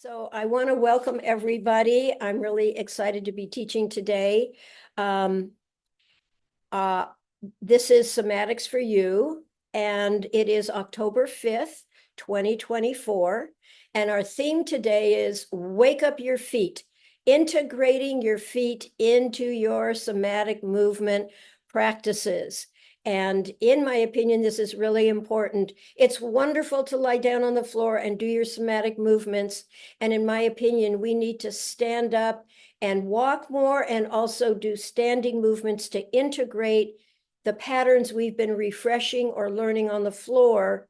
So I want to welcome everybody. I'm really excited to be teaching today. Um, uh, this is Somatics for You, and it is October 5th, 2024. And our theme today is Wake Up Your Feet, integrating your feet into your somatic movement practices. And in my opinion, this is really important. It's wonderful to lie down on the floor and do your somatic movements. And in my opinion, we need to stand up and walk more and also do standing movements to integrate the patterns we've been refreshing or learning on the floor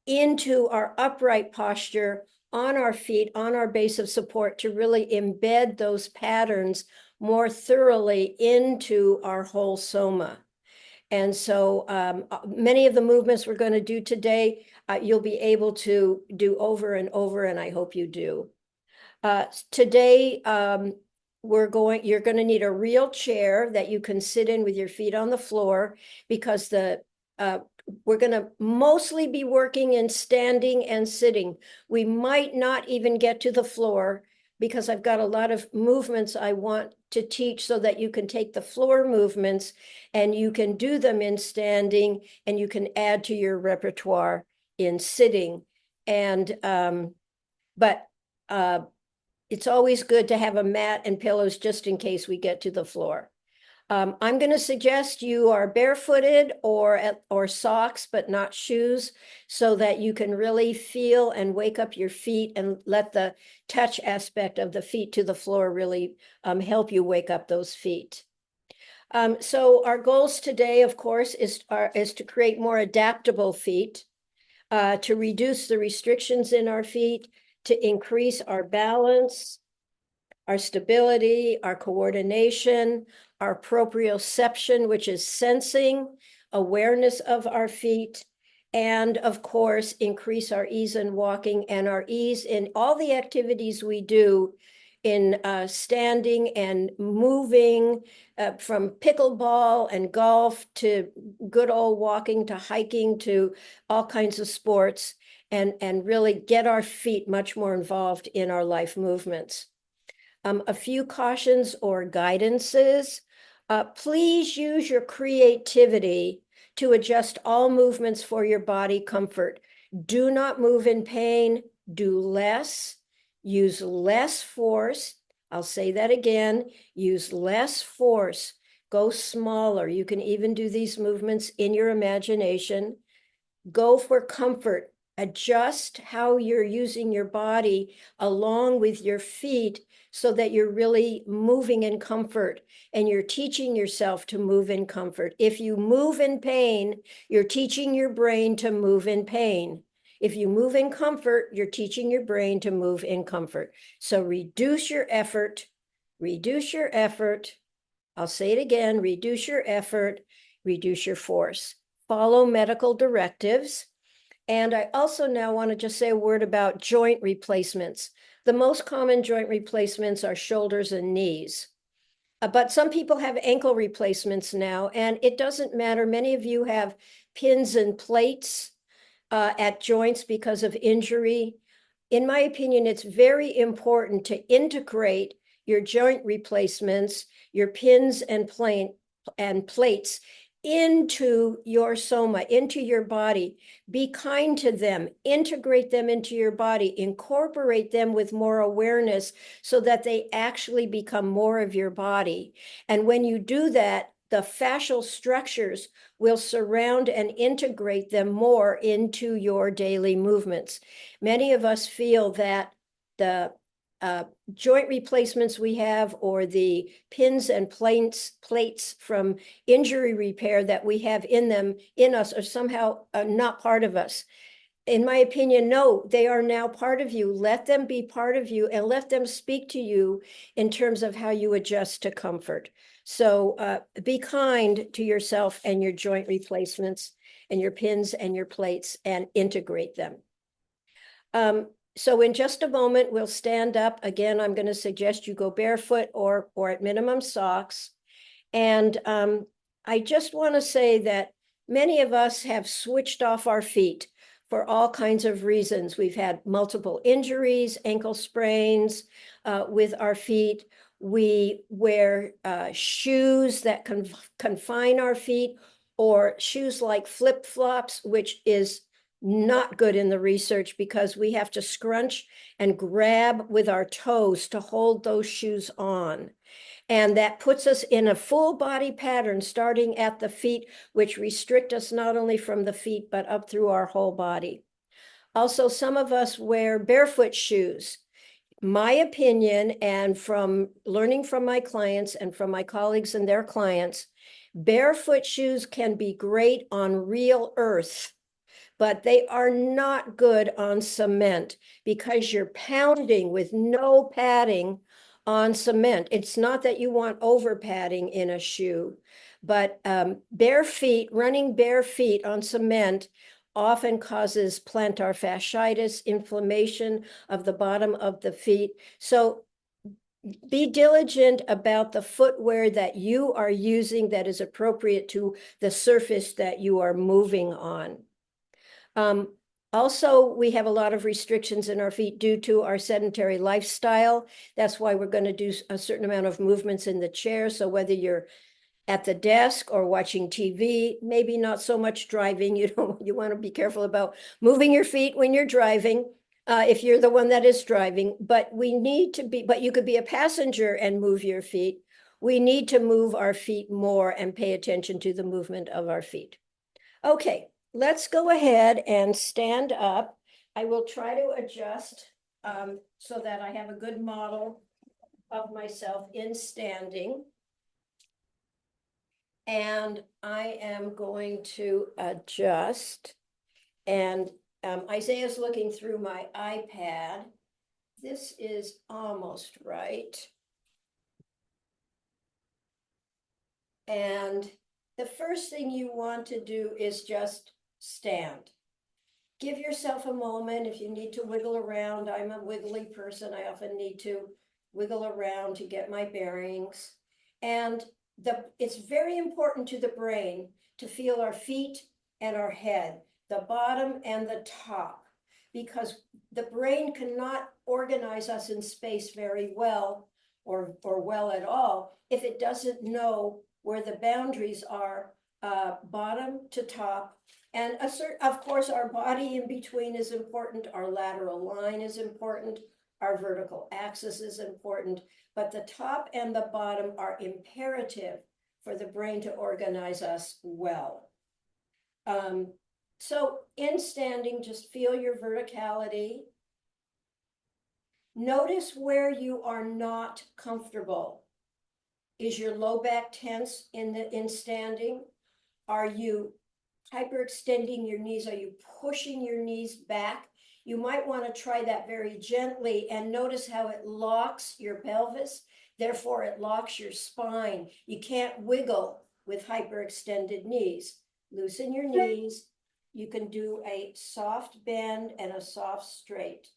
into our upright posture on our feet, on our base of support, to really embed those patterns more thoroughly into our whole soma. And so many of the movements we're going to do today, you'll be able to do over and over, and I hope you do. Today, you're going to need a real chair that you can sit in with your feet on the floor, because we're going to mostly be working in standing and sitting. We might not even get to the floor, because I've got a lot of movements I want to teach so that you can take the floor movements and you can do them in standing, and you can add to your repertoire in sitting. And it's always good to have a mat and pillows just in case we get to the floor. I'm going to suggest you are barefooted or socks, but not shoes, so that you can really feel and wake up your feet and let the touch aspect of the feet to the floor really help you wake up those feet. So our goals today, of course, is to create more adaptable feet, to reduce the restrictions in our feet, to increase our balance, our stability, our coordination, our proprioception, which is sensing, awareness of our feet, and of course, increase our ease in walking and our ease in all the activities we do in standing and moving, from pickleball and golf to good old walking to hiking to all kinds of sports, and really get our feet much more involved in our life movements. A few cautions or guidances. Please use your creativity to adjust all movements for your body comfort. Do not move in pain. Do less. Use less force. I'll say that again. Use less force. Go smaller. You can even do these movements in your imagination. Go for comfort. Adjust how you're using your body along with your feet, so that you're really moving in comfort and you're teaching yourself to move in comfort. If you move in pain, you're teaching your brain to move in pain. If you move in comfort, you're teaching your brain to move in comfort. So reduce your effort, reduce your effort. I'll say it again, reduce your effort, reduce your force. Follow medical directives. And I also now want to just say a word about joint replacements. The most common joint replacements are shoulders and knees. But some people have ankle replacements now, and it doesn't matter. Many of you have pins and plates at joints because of injury. In my opinion, it's very important to integrate your joint replacements, your pins and plates into your soma, into your body. Be kind to them, integrate them into your body, incorporate them with more awareness so that they actually become more of your body. And when you do that, the fascial structures will surround and integrate them more into your daily movements. Many of us feel that the joint replacements we have, or the pins and plates from injury repair that we have in us, are somehow not part of us. In my opinion, no, they are now part of you. Let them be part of you, and let them speak to you in terms of how you adjust to comfort. So be kind to yourself and your joint replacements and your pins and your plates, and integrate them. So in just a moment, we'll stand up. Again, I'm going to suggest you go barefoot or at minimum socks. And I just want to say that many of us have switched off our feet. for all kinds of reasons. We've had multiple injuries, ankle sprains with our feet. We wear shoes that confine our feet, or shoes like flip-flops, which is not good in the research because we have to scrunch and grab with our toes to hold those shoes on. And that puts us in a full body pattern starting at the feet, which restrict us not only from the feet, but up through our whole body. Also, some of us wear barefoot shoes. My opinion, and from learning from my clients and from my colleagues and their clients, barefoot shoes can be great on real earth, but they are not good on cement because you're pounding with no padding on cement. It's not that you want over padding in a shoe, but running bare feet on cement often causes plantar fasciitis, inflammation of the bottom of the feet. So be diligent about the footwear that you are using that is appropriate to the surface that you are moving on. Also, we have a lot of restrictions in our feet due to our sedentary lifestyle. That's why we're going to do a certain amount of movements in the chair. So whether you're at the desk or watching TV, maybe not so much driving. You want to be careful about moving your feet when you're driving, if you're the one that is driving. But you could be a passenger and move your feet. We need to move our feet more and pay attention to the movement of our feet. Okay, let's go ahead and stand up. I will try to adjust so that I have a good model of myself in standing. And I am going to adjust. And Isaiah's looking through my iPad. This is almost right. And the first thing you want to do is just stand. Give yourself a moment if you need to wiggle around. I'm a wiggly person. I often need to wiggle around to get my bearings. And it's very important to the brain to feel our feet and our head, the bottom and the top, because the brain cannot organize us in space very well or well at all if it doesn't know where the boundaries are, bottom to top. And of course, our body in between is important. Our lateral line is important. Our vertical axis is important. But the top and the bottom are imperative for the brain to organize us well. So in standing, just feel your verticality. Notice where you are not comfortable. Is your low back tense in standing? Are you hyperextending your knees? Are you pushing your knees back? You might want to try that very gently and notice how it locks your pelvis. Therefore, it locks your spine. You can't wiggle with hyperextended knees. Loosen your knees. You can do a soft bend and a soft straight,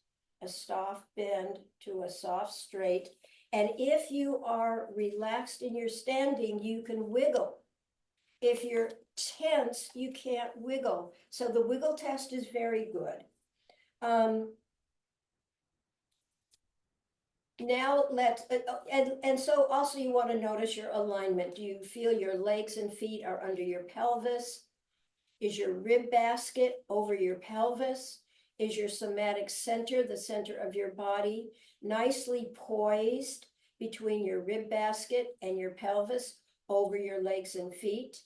a soft bend to a soft straight. And if you are relaxed in your standing, you can wiggle. If you're tense, you can't wiggle. So the wiggle test is very good. Now let's, and so also you want to notice your alignment. Do you feel your legs and feet are under your pelvis? Is your rib basket over your pelvis? Is your somatic center, the center of your body, nicely poised between your rib basket and your pelvis over your legs and feet?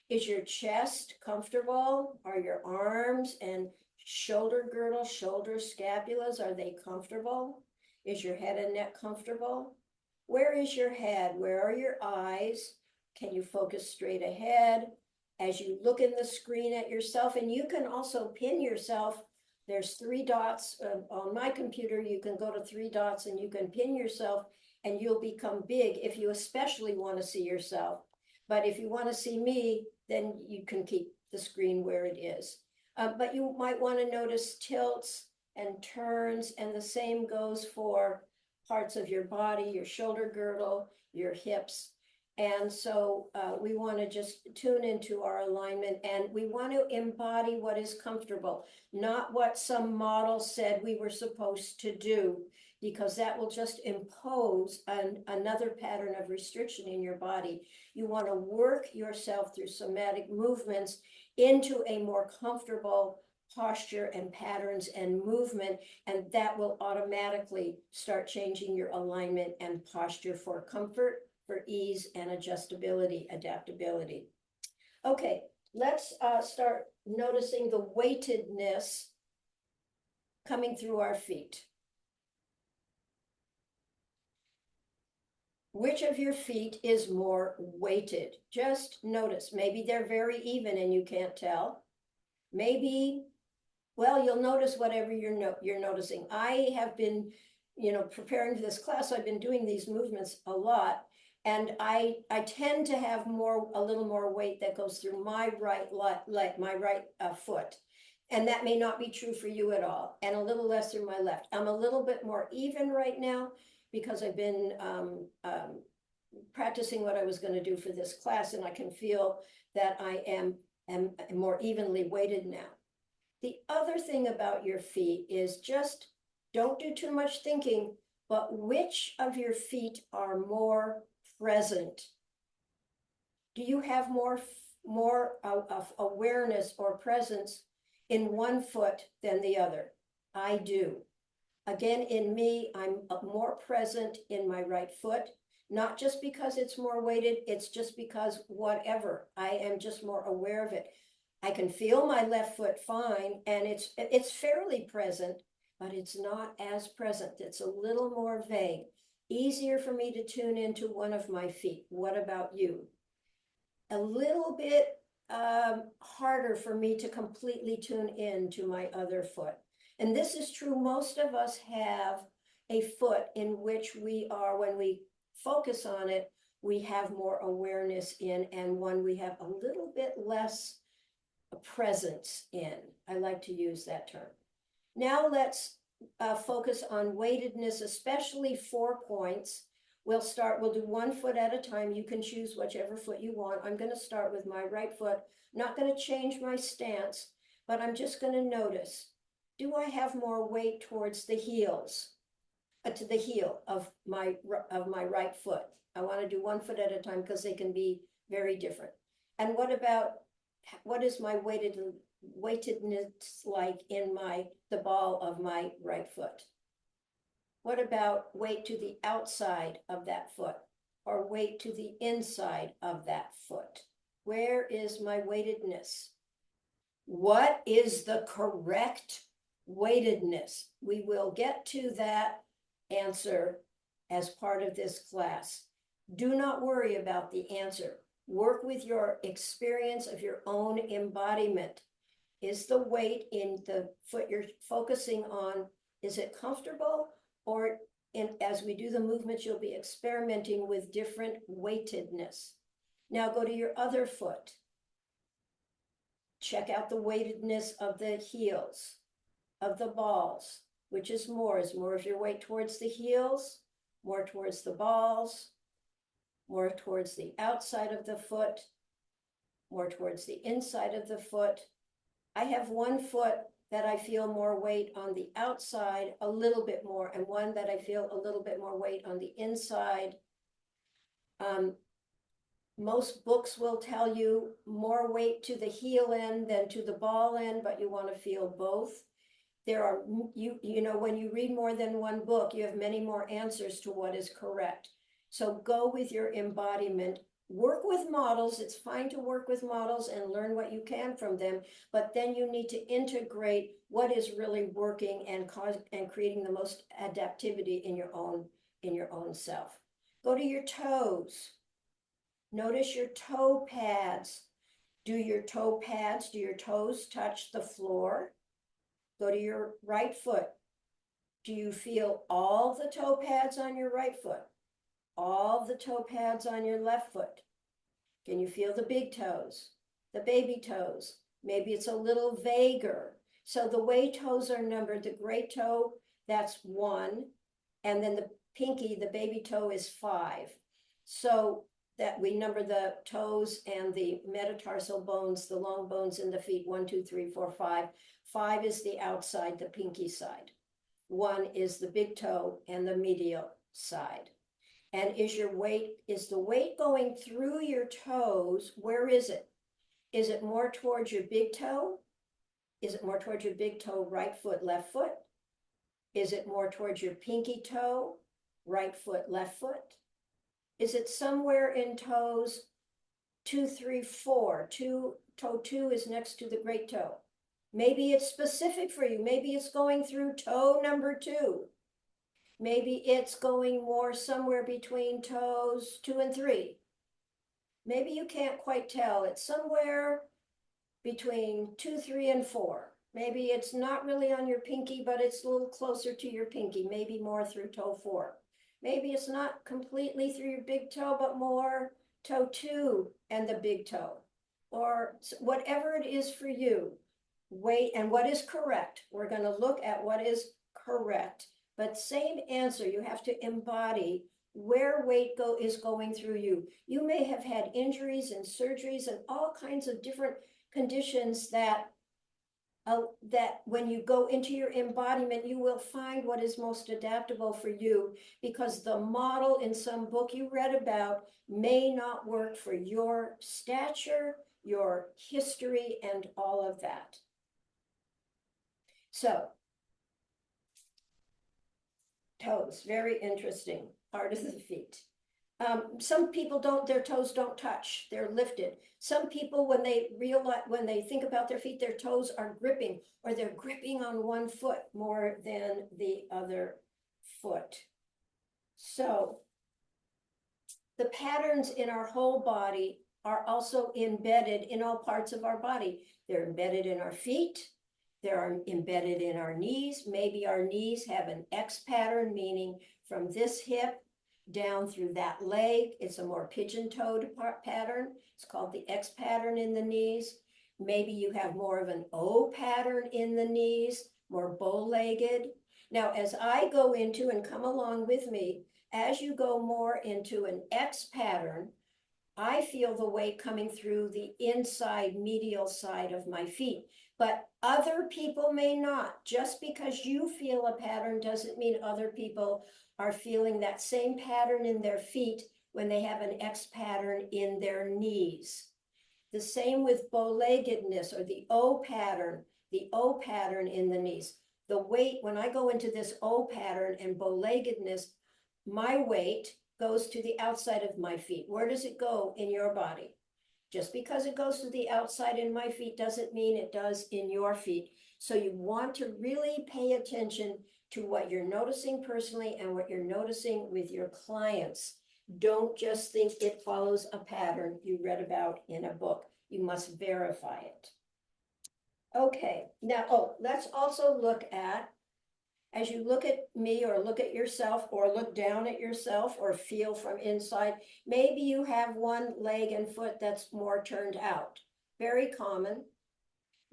Is your chest comfortable? Are your arms and shoulder girdle, shoulder scapulas, are they comfortable? Is your head and neck comfortable? Where is your head? Where are your eyes? Can you focus straight ahead as you look in the screen at yourself? And you can also pin yourself. There's 3 dots on my computer. You can go to 3 dots and you can pin yourself and you'll become big if you especially want to see yourself. But if you want to see me, then you can keep the screen where it is. But you might want to notice tilts and turns, and the same goes for parts of your body, your shoulder girdle, your hips. And so we want to just tune into our alignment, and we want to embody what is comfortable, not what some model said we were supposed to do, because that will just impose another pattern of restriction in your body. You want to work yourself through somatic movements into a more comfortable posture and patterns and movement, and that will automatically start changing your alignment and posture for comfort, for ease and adjustability, adaptability. Okay, let's start noticing the weightedness coming through our feet. Which of your feet is more weighted? Just notice. Maybe they're very even and you can't tell. Maybe, well, you'll notice whatever you're noticing. I have been, preparing for this class, I've been doing these movements a lot. And I tend to have a little more weight that goes through my right leg, my right foot. And that may not be true for you at all. And a little less through my left. I'm a little bit more even right now because I've been practicing what I was going to do for this class. And I can feel that I am more evenly weighted now. The other thing about your feet is just don't do too much thinking, but which of your feet are more present? Do you have more of awareness or presence in one foot than the other? I do. Again, in me, I'm more present in my right foot, not just because it's more weighted, it's just because whatever, I am just more aware of it. I can feel my left foot fine, and it's fairly present, but it's not as present. It's a little more vague. Easier for me to tune into one of my feet. What about you? A little bit harder for me to completely tune in to my other foot. And this is true. Most of us have a foot in which we are, when we focus on it, we have more awareness in, and one we have a little bit less presence in. I like to use that term. Now let's focus on weightedness, especially 4 points. We'll do 1 foot at a time. You can choose whichever foot you want. I'm going to start with my right foot. I'm not going to change my stance, but I'm just going to notice, do I have more weight towards the heels, to the heel of my right foot? I want to do 1 foot at a time because they can be very different. And what is my weightedness like in the ball of my right foot? What about weight to the outside of that foot, or weight to the inside of that foot? Where is my weightedness? What is the correct weightedness? We will get to that answer as part of this class. Do not worry about the answer. Work with your experience of your own embodiment. Is the weight in the foot you're focusing on, is it comfortable? Or as we do the movements, you'll be experimenting with different weightedness. Now go to your other foot. Check out the weightedness of the heels, of the balls. Which is more? Is more of your weight towards the heels, more towards the balls, more towards the outside of the foot, more towards the inside of the foot? I have 1 foot that I feel more weight on the outside, a little bit more, and one that I feel a little bit more weight on the inside. Most books will tell you more weight to the heel end than to the ball end, but you want to feel both. There are, when you read more than 1 book, you have many more answers to what is correct. So go with your embodiment. Work with models. It's fine to work with models and learn what you can from them, but then you need to integrate what is really working and creating the most adaptivity in your own self. Go to your toes. Notice your toe pads. Do your toes touch the floor? Go to your right foot. Do you feel all the toe pads on your right foot? All the toe pads on your left foot? Can you feel the big toes, the baby toes? Maybe it's a little vaguer. So the way toes are numbered, the great toe, that's 1. And then the pinky, the baby toe, is 5. So that we number the toes and the metatarsal bones, the long bones in the feet, 1, 2, 3, 4, 5. 5 is the outside, the pinky side. 1 is the big toe and the medial side. And is the weight going through your toes? Where is it? Is it more towards your big toe? Is it more towards your big toe, right foot, left foot? Is it more towards your pinky toe, right foot, left foot? Is it somewhere in toes 2, 3, 4? Toe 2 is next to the great toe. Maybe it's specific for you. Maybe it's going through toe number 2. Maybe it's going more somewhere between toes 2 and 3. Maybe you can't quite tell. It's somewhere between 2, 3, and 4. Maybe it's not really on your pinky, but it's a little closer to your pinky, maybe more through toe 4. Maybe it's not completely through your big toe, but more toe 2 and the big toe, or whatever it is for you. Weight and what is correct. We're going to look at what is correct, but same answer. You have to embody where weight is going through you. You may have had injuries and surgeries and all kinds of different conditions that when you go into your embodiment, you will find what is most adaptable for you, because the model in some book you read about may not work for your stature, your history, and all of that. So, toes, very interesting, part of the feet. Some people their toes don't touch, they're lifted. Some people, when they think about their feet, their toes are gripping, or they're gripping on one foot more than the other foot. So the patterns in our whole body are also embedded in all parts of our body. They're embedded in our feet. They're embedded in our knees. Maybe our knees have an X pattern, meaning from this hip down through that leg. It's a more pigeon-toed pattern. It's called the X pattern in the knees. Maybe you have more of an O pattern in the knees, more bow-legged. Now, as I go into, and come along with me, as you go more into an X pattern, I feel the weight coming through the inside medial side of my feet, but other people may not. Just because you feel a pattern doesn't mean other people are feeling that same pattern in their feet when they have an X pattern in their knees. The same with bow-leggedness, or the O pattern in the knees. The weight, when I go into this O pattern and bow-leggedness, my weight goes to the outside of my feet. Where does it go in your body? Just because it goes to the outside in my feet doesn't mean it does in your feet. So you want to really pay attention to what you're noticing personally and what you're noticing with your clients. Don't just think it follows a pattern you read about in a book. You must verify it. Okay, now, let's also look at, as you look at me or look at yourself or look down at yourself or feel from inside, maybe you have one leg and foot that's more turned out. Very common.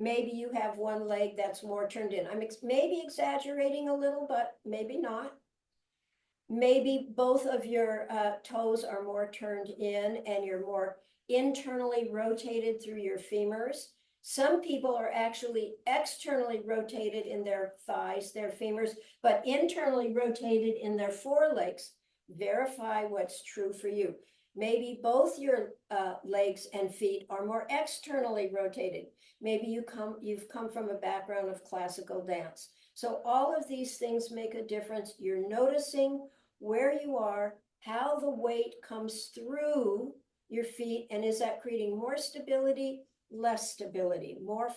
Maybe you have one leg that's more turned in. I'm maybe exaggerating a little, but maybe not. Maybe both of your toes are more turned in and you're more internally rotated through your femurs. Some people are actually externally rotated in their thighs, their femurs, but internally rotated in their forelegs. Verify what's true for you. Maybe both your legs and feet are more externally rotated. Maybe you've come from a background of classical dance. So all of these things make a difference. You're noticing where you are, how the weight comes through your feet, and is that creating more stability, less stability, more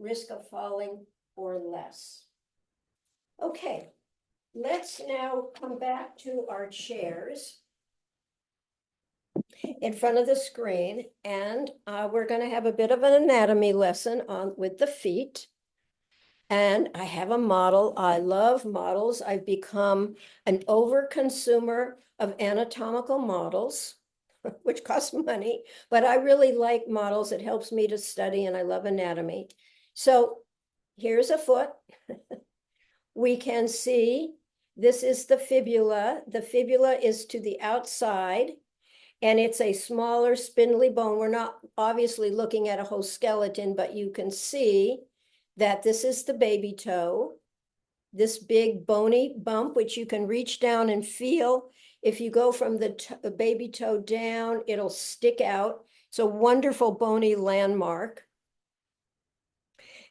risk of falling, or less? Okay, let's now come back to our chairs in front of the screen, and we're going to have a bit of an anatomy lesson with the feet. And I have a model. I love models. I've become an overconsumer of anatomical models, which cost money, but I really like models. It helps me to study, and I love anatomy. So here's a foot. We can see this is the fibula. The fibula is to the outside. And it's a smaller spindly bone. We're not obviously looking at a whole skeleton, but you can see that this is the baby toe, this big bony bump, which you can reach down and feel. If you go from the baby toe down, it'll stick out. It's a wonderful bony landmark.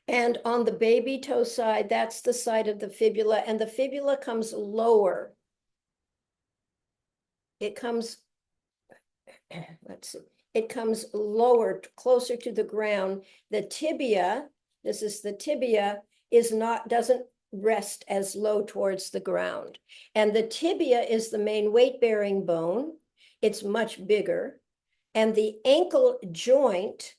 And on the baby toe side, that's the side of the fibula, and the fibula comes lower. It comes, let's see, it comes lower, closer to the ground. The tibia, this is the tibia, doesn't rest as low towards the ground. And the tibia is the main weight-bearing bone. It's much bigger. And the ankle joint,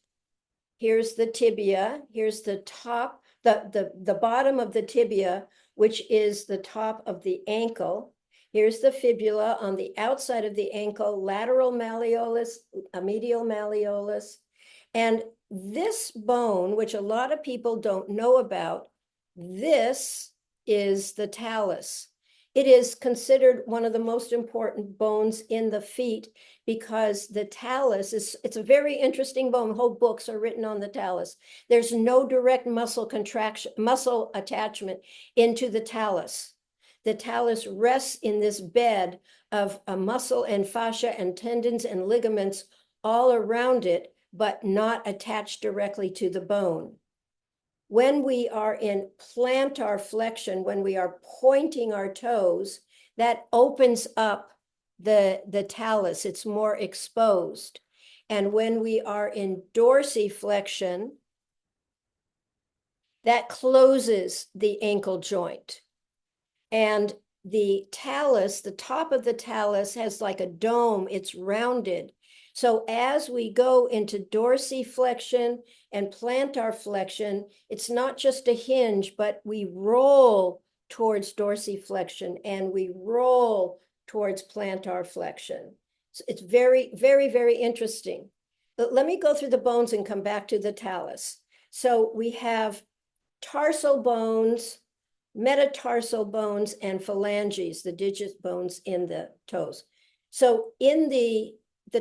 here's the tibia, here's the top, the bottom of the tibia, which is the top of the ankle. Here's the fibula on the outside of the ankle, lateral malleolus, medial malleolus. And this bone, which a lot of people don't know about, this is the talus. It is considered one of the most important bones in the feet because the talus it's a very interesting bone. Whole books are written on the talus. There's no direct muscle attachment into the talus. The talus rests in this bed of a muscle and fascia and tendons and ligaments all around it, but not attached directly to the bone. When we are in plantar flexion, when we are pointing our toes, that opens up the talus. It's more exposed. And when we are in dorsiflexion, that closes the ankle joint. And the talus, the top of the talus has like a dome, it's rounded. So as we go into dorsiflexion and plantar flexion, it's not just a hinge, but we roll towards dorsiflexion and we roll towards plantar flexion. So it's very, very, very interesting. But let me go through the bones and come back to the talus. So we have tarsal bones, metatarsal bones, and phalanges, the digit bones in the toes. So in the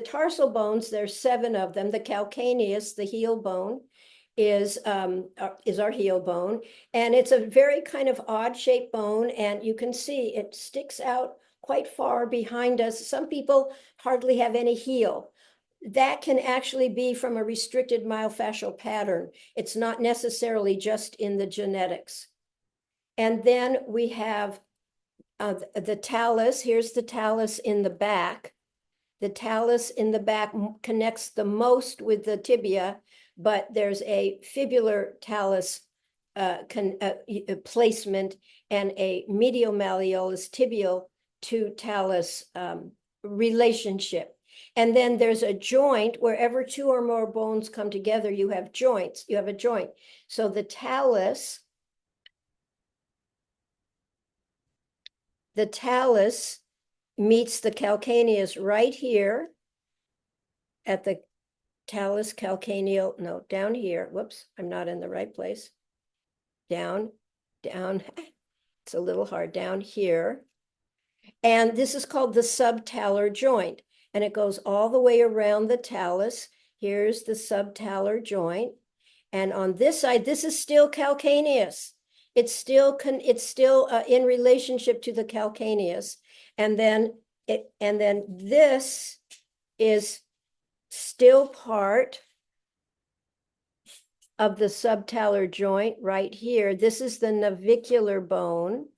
tarsal bones, there's 7 of them. The calcaneus, the heel bone, is our heel bone. And it's a very kind of odd shaped bone. And you can see it sticks out quite far behind us. Some people hardly have any heel. That can actually be from a restricted myofascial pattern. It's not necessarily just in the genetics. And then we have the talus. Here's the talus in the back. The talus in the back connects the most with the tibia, but there's a fibular talus placement and a medial malleolus tibial to talus relationship. And then there's a joint. Wherever 2 or more bones come together, you have joints. You have a joint. So the talus meets the calcaneus right here at the talus calcaneal, no, down here. Whoops, I'm not in the right place. Down, it's a little hard, down here. And this is called the subtalar joint. And it goes all the way around the talus. Here's the subtalar joint. And on this side, this is still calcaneus. It's still in relationship to the calcaneus. And then this is still part of the subtalar joint right here. This is the navicular bone.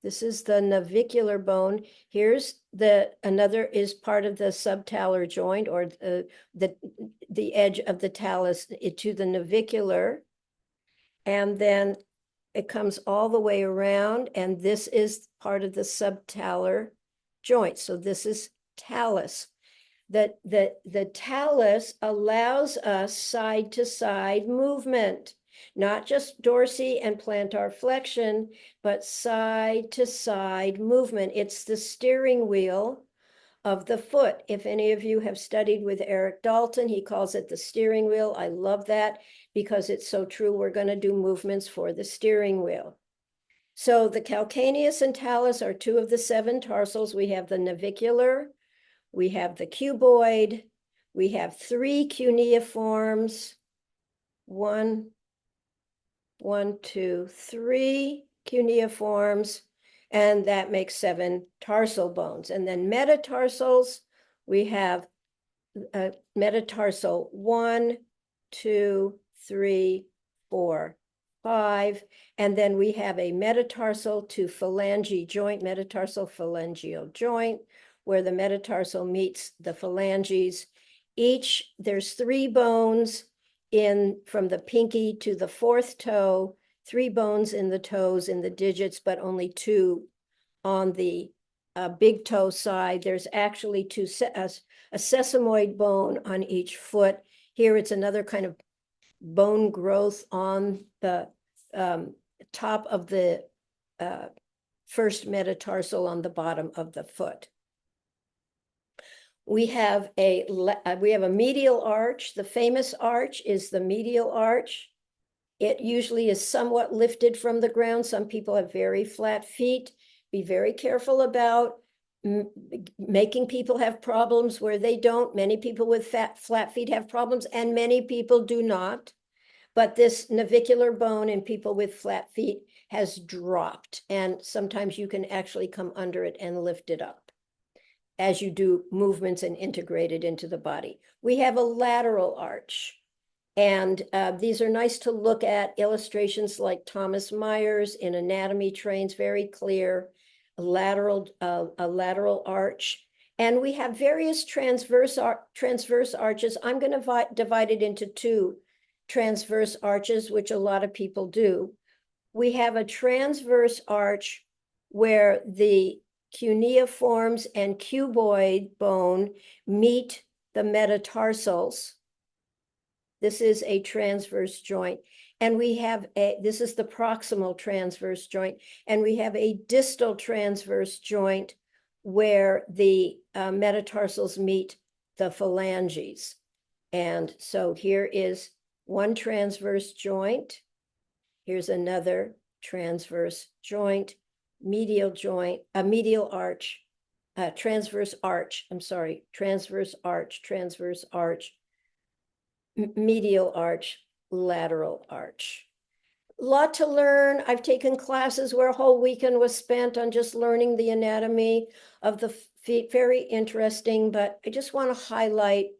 This is the navicular bone. Here's another is part of the subtalar joint, or the edge of the talus to the navicular. And then it comes all the way around, and this is part of the subtalar joint. So this is talus. The talus allows us side to side movement, not just dorsi and plantar flexion, but side to side movement. It's the steering wheel of the foot. If any of you have studied with Eric Dalton, he calls it the steering wheel. I love that because it's so true. We're going to do movements for the steering wheel. So the calcaneus and talus are 2 of the 7 tarsals. We have the navicular, we have the cuboid, we have 3 cuneiforms, 1, 2, 3 cuneiforms, and that makes 7 tarsal bones. And then metatarsals, we have metatarsal 1, 2, 3, 4, 5, and then we have a metatarsal to phalange joint, metatarsal phalangeal joint, where the metatarsal meets the phalanges. There's 3 bones from the pinky to the 4th toe, 3 bones in the toes, in the digits, but only 2 on the big toe side. There's actually a sesamoid bone on each foot. Here it's another kind of bone growth on the top of the first metatarsal on the bottom of the foot. We have a medial arch. The famous arch is the medial arch. It usually is somewhat lifted from the ground. Some people have very flat feet. Be very careful about making people have problems where they don't. Many people with flat feet have problems, and many people do not. But this navicular bone in people with flat feet has dropped, and sometimes you can actually come under it and lift it up as you do movements and integrate it into the body. We have a lateral arch, and these are nice to look at. Illustrations like Thomas Myers in Anatomy Trains, very clear, a lateral arch. And we have various transverse arches. I'm going to divide it into 2 transverse arches, which a lot of people do. We have a transverse arch where the cuneiforms and cuboid bone meet the metatarsals. This is a transverse joint. And we have this is the proximal transverse joint. And we have a distal transverse joint where the metatarsals meet the phalanges. And so here is one transverse joint. Here's another transverse joint, medial arch, transverse arch, transverse arch, medial arch, lateral arch. Lot to learn. I've taken classes where a whole weekend was spent on just learning the anatomy of the feet. Very interesting, but I just want to highlight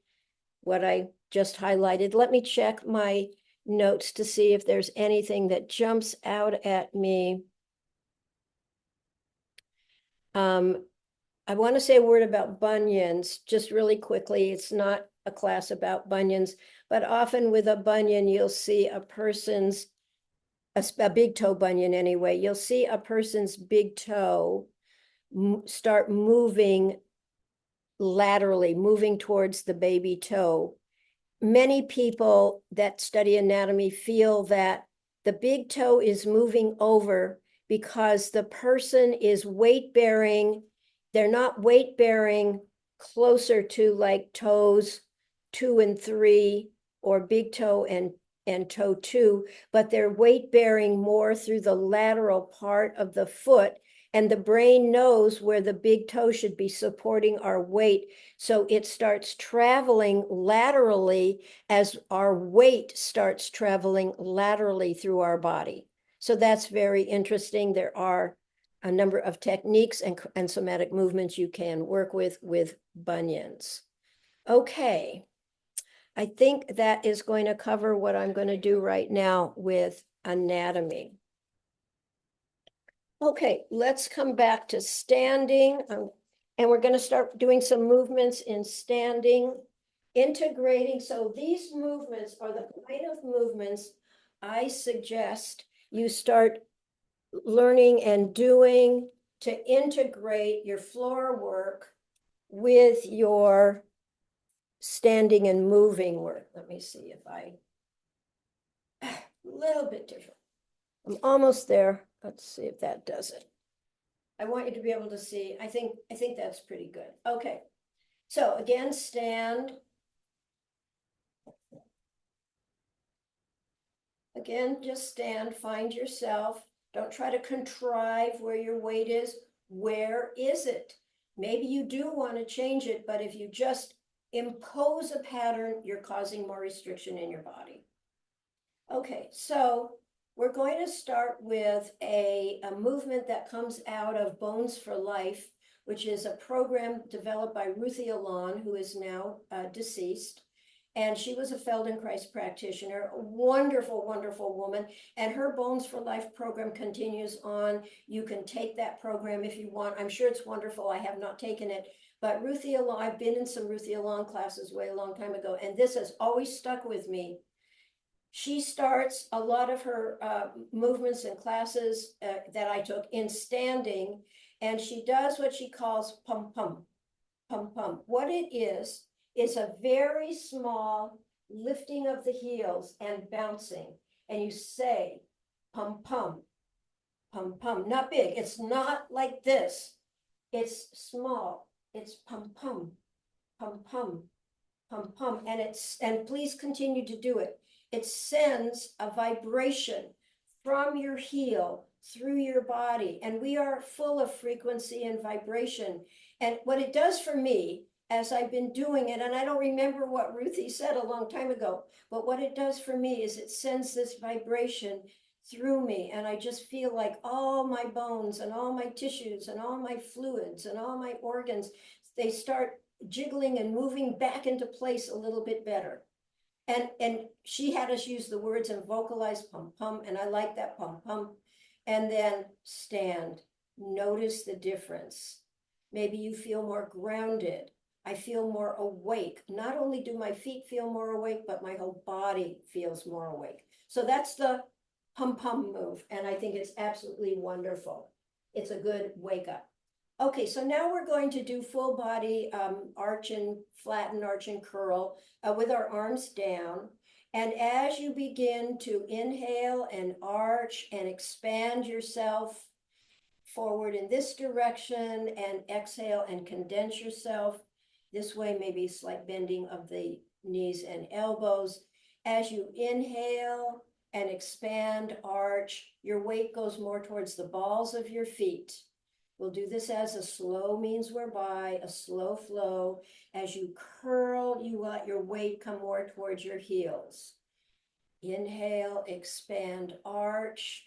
what I just highlighted. Let me check my notes to see if there's anything that jumps out at me. I want to say a word about bunions, just really quickly. It's not a class about bunions, but often with a bunion, you'll see a big toe bunion anyway, you'll see a person's big toe start moving laterally, moving towards the baby toe. Many people that study anatomy feel that the big toe is moving over because the person is weight bearing. They're not weight bearing closer to like toes 2 and 3 or big toe and toe 2, but they're weight bearing more through the lateral part of the foot. And the brain knows where the big toe should be supporting our weight. So it starts traveling laterally as our weight starts traveling laterally through our body. So that's very interesting. There are a number of techniques and somatic movements you can work with bunions. Okay, I think that is going to cover what I'm going to do right now with anatomy. Okay, let's come back to standing. And we're going to start doing some movements in standing, integrating. So these movements are the kind of movements I suggest you start learning and doing to integrate your floor work with your standing and moving work. Let me see if a little bit different. I'm almost there. Let's see if that does it. I want you to be able to see. I think that's pretty good. Okay. So again, stand. Again, just stand, find yourself. Don't try to contrive where your weight is. Where is it? Maybe you do want to change it, but if you just impose a pattern, you're causing more restriction in your body. Okay, so we're going to start with a movement that comes out of Bones for Life, which is a program developed by Ruthie Alon, who is now deceased. And she was a Feldenkrais practitioner, a wonderful, wonderful woman. And her Bones for Life program continues on. You can take that program if you want. I'm sure it's wonderful. I have not taken it. But Ruthie Alon, I've been in some Ruthie Alon classes way a long time ago, and this has always stuck with me. She starts a lot of her movements and classes that I took in standing, and she does what she calls pum pum, pum pum. What it is a very small lifting of the heels and bouncing, and you say pum pum, pum pum. Not big. It's not like this. It's small. It's pum pum, pum pum, pum pum, and please continue to do it. It sends a vibration from your heel through your body, and we are full of frequency and vibration. And what it does for me, as I've been doing it, and I don't remember what Ruthie said a long time ago, but what it does for me is it sends this vibration through me, and I just feel like all my bones and all my tissues and all my fluids and all my organs, they start jiggling and moving back into place a little bit better. And she had us use the words and vocalize pum pum, and I like that pum pum. And then stand. Notice the difference. Maybe you feel more grounded. I feel more awake. Not only do my feet feel more awake, but my whole body feels more awake. So that's the pum pum move, and I think it's absolutely wonderful. It's a good wake up. Okay, so now we're going to do full body arch and flatten, arch and curl with our arms down. And as you begin to inhale and arch and expand yourself forward in this direction and exhale and condense yourself this way, maybe slight bending of the knees and elbows. As you inhale and expand, arch, your weight goes more towards the balls of your feet. We'll do this as a slow means whereby, a slow flow. As you curl, you let your weight come more towards your heels. Inhale, expand, arch,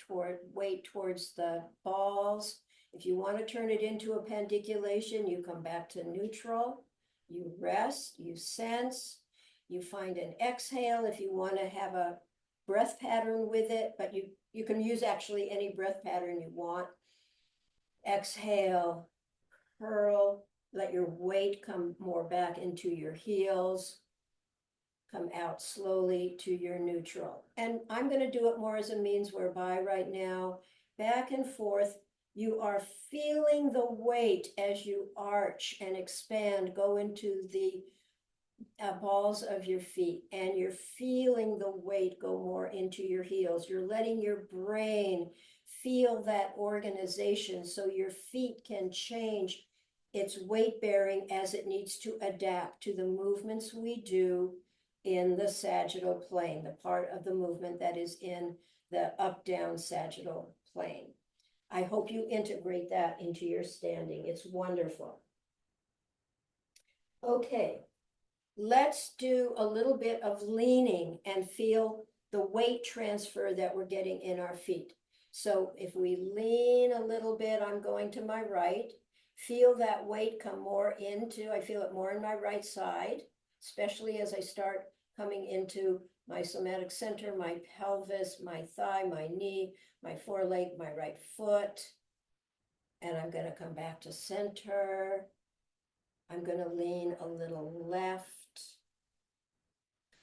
weight towards the balls. If you want to turn it into a pandiculation, you come back to neutral. You rest, you sense, you find an exhale if you want to have a breath pattern with it, but you can use actually any breath pattern you want. Exhale, curl, let your weight come more back into your heels. Come out slowly to your neutral. And I'm going to do it more as a means whereby right now, back and forth, you are feeling the weight as you arch and expand, go into the balls of your feet, and you're feeling the weight go more into your heels. You're letting your brain feel that organization so your feet can change its weight bearing as it needs to adapt to the movements we do in the sagittal plane, the part of the movement that is in the up-down sagittal plane. I hope you integrate that into your standing. It's wonderful. Okay, let's do a little bit of leaning and feel the weight transfer that we're getting in our feet. So if we lean a little bit, I'm going to my right, feel that weight come more into, I feel it more in my right side, especially as I start coming into my somatic center, my pelvis, my thigh, my knee, my foreleg, my right foot. And I'm going to come back to center. I'm going to lean a little left.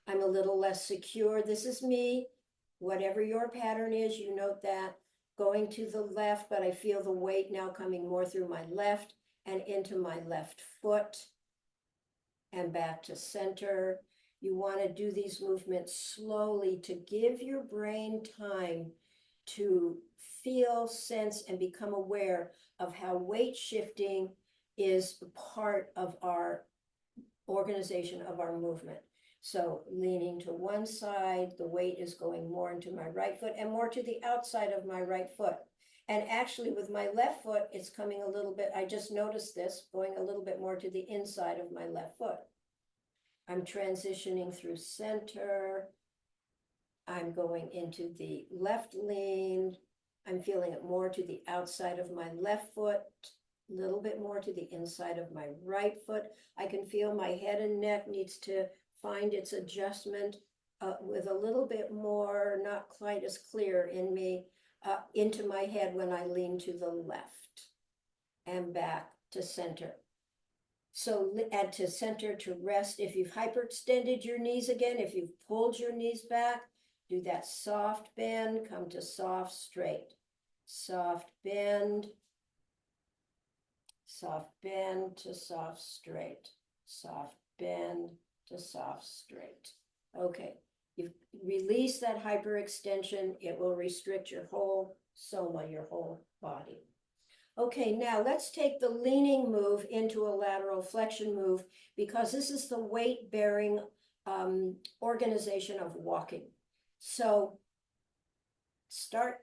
I'm a little less secure. This is me. Whatever your pattern is, you note that. Going to the left, but I feel the weight now coming more through my left and into my left foot. And back to center. You want to do these movements slowly to give your brain time to feel, sense, and become aware of how weight shifting is part of our organization of our movement. So leaning to one side, the weight is going more into my right foot and more to the outside of my right foot. And actually with my left foot, it's coming a little bit, I just noticed this, going a little bit more to the inside of my left foot. I'm transitioning through center. I'm going into the left lean. I'm feeling it more to the outside of my left foot, a little bit more to the inside of my right foot. I can feel my head and neck needs to find its adjustment with a little bit more, not quite as clear in me, into my head when I lean to the left and back to center. So add to center to rest. If you've hyperextended your knees again, if you've pulled your knees back, do that soft bend, come to soft straight. Soft bend to soft straight. Soft bend to soft straight. Okay, you've released that hyperextension. It will restrict your whole soma, your whole body. Okay, now let's take the leaning move into a lateral flexion move, because this is the weight-bearing organization of walking. So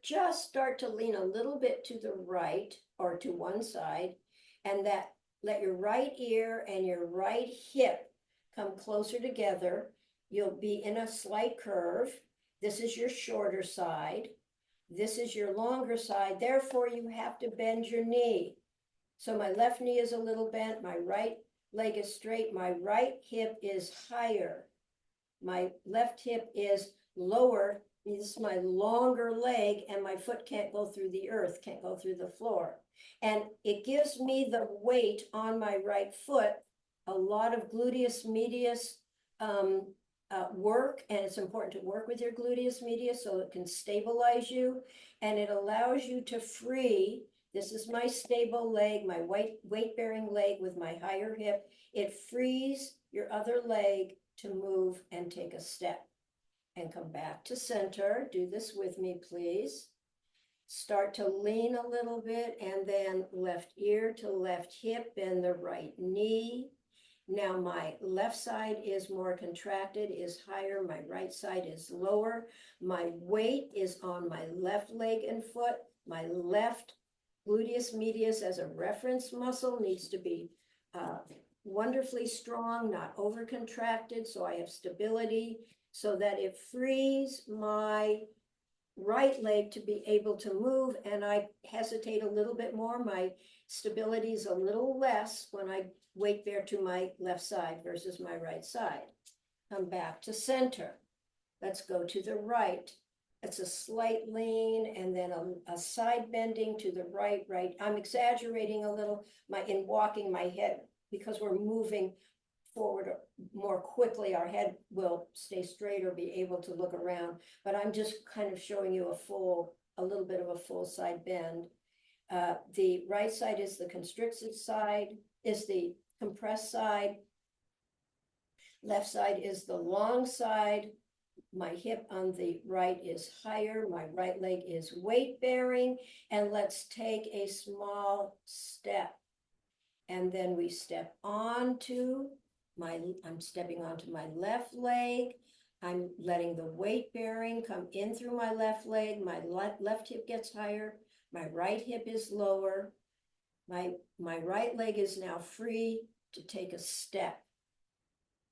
just start to lean a little bit to the right or to one side, and let your right ear and your right hip come closer together. You'll be in a slight curve. This is your shorter side. This is your longer side. Therefore, you have to bend your knee. So my left knee is a little bent. My right leg is straight. My right hip is higher. My left hip is lower. This is my longer leg, and my foot can't go through the earth, can't go through the floor. And it gives me the weight on my right foot, a lot of gluteus medius work, and it's important to work with your gluteus medius so it can stabilize you, and it allows you to free. This is my stable leg, my weight-bearing leg with my higher hip. It frees your other leg to move and take a step. And come back to center. Do this with me, please. Start to lean a little bit, and then left ear to left hip, bend the right knee. Now my left side is more contracted, is higher. My right side is lower. My weight is on my left leg and foot. My left gluteus medius as a reference muscle needs to be wonderfully strong, not over contracted, so I have stability, so that it frees my right leg to be able to move, and I hesitate a little bit more. My stability is a little less when I weight bear to my left side versus my right side. Come back to center. Let's go to the right. It's a slight lean, and then a side bending to the right. I'm exaggerating a little in walking my head, because we're moving forward more quickly. Our head will stay straight or be able to look around, but I'm just kind of showing you a little bit of a full side bend. The right side is the constricted side, is the compressed side. Left side is the long side. My hip on the right is higher. My right leg is weight bearing. And let's take a small step. And then we step onto I'm stepping onto my left leg. I'm letting the weight bearing come in through my left leg. My left hip gets higher. My right hip is lower. My right leg is now free to take a step.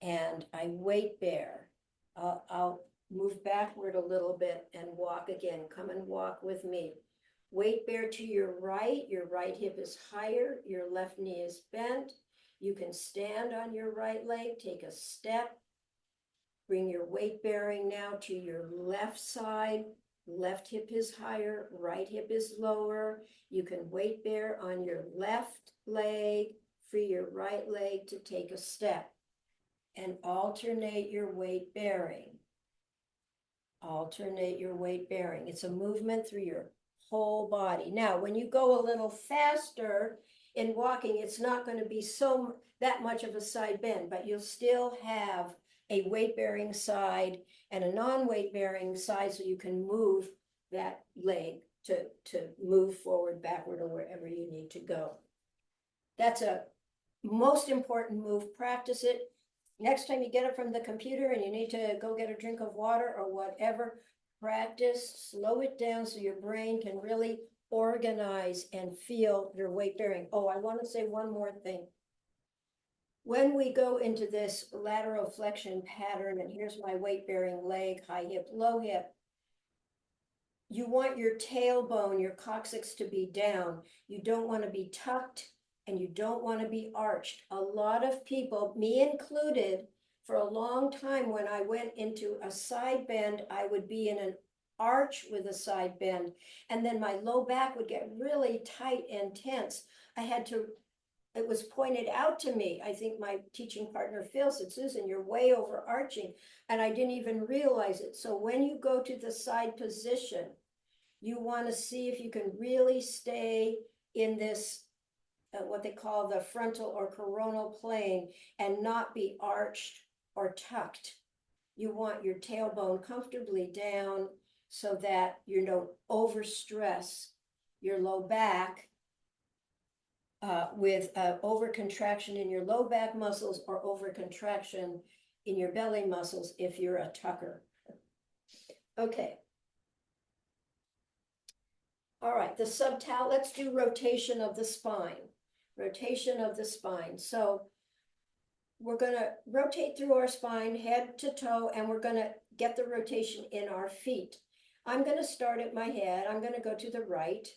And I weight bear. I'll move backward a little bit and walk again. Come and walk with me. Weight bear to your right hip is higher, your left knee is bent. You can stand on your right leg, take a step. Bring your weight bearing now to your left side. Left hip is higher, right hip is lower. You can weight bear on your left leg, free your right leg to take a step. And alternate your weight bearing. Alternate your weight bearing. It's a movement through your whole body. Now, when you go a little faster in walking, it's not going to be that much of a side bend, but you'll still have a weight-bearing side and a non-weight bearing side, so you can move that leg to move forward, backward, or wherever you need to go. That's a most important move. Practice it. Next time you get up from the computer and you need to go get a drink of water or whatever, practice, slow it down so your brain can really organize and feel your weight bearing. Oh, I want to say one more thing. When we go into this lateral flexion pattern, and here's my weight bearing leg, high hip, low hip, you want your tailbone, your coccyx to be down. You don't want to be tucked and you don't want to be arched. A lot of people, me included, for a long time when I went into a side bend, I would be in an arch with a side bend, and then my low back would get really tight and tense. It was pointed out to me. I think my teaching partner Phil said, Susan, you're way overarching. And I didn't even realize it. So when you go to the side position, you want to see if you can really stay in this, what they call the frontal or coronal plane, and not be arched or tucked. You want your tailbone comfortably down so that you don't overstress your low back with overcontraction in your low back muscles or overcontraction in your belly muscles if you're a tucker. Okay. All right, the subtalar, let's do rotation of the spine. Rotation of the spine. So we're going to rotate through our spine, head to toe, and we're going to get the rotation in our feet. I'm going to start at my head. I'm going to go to the right.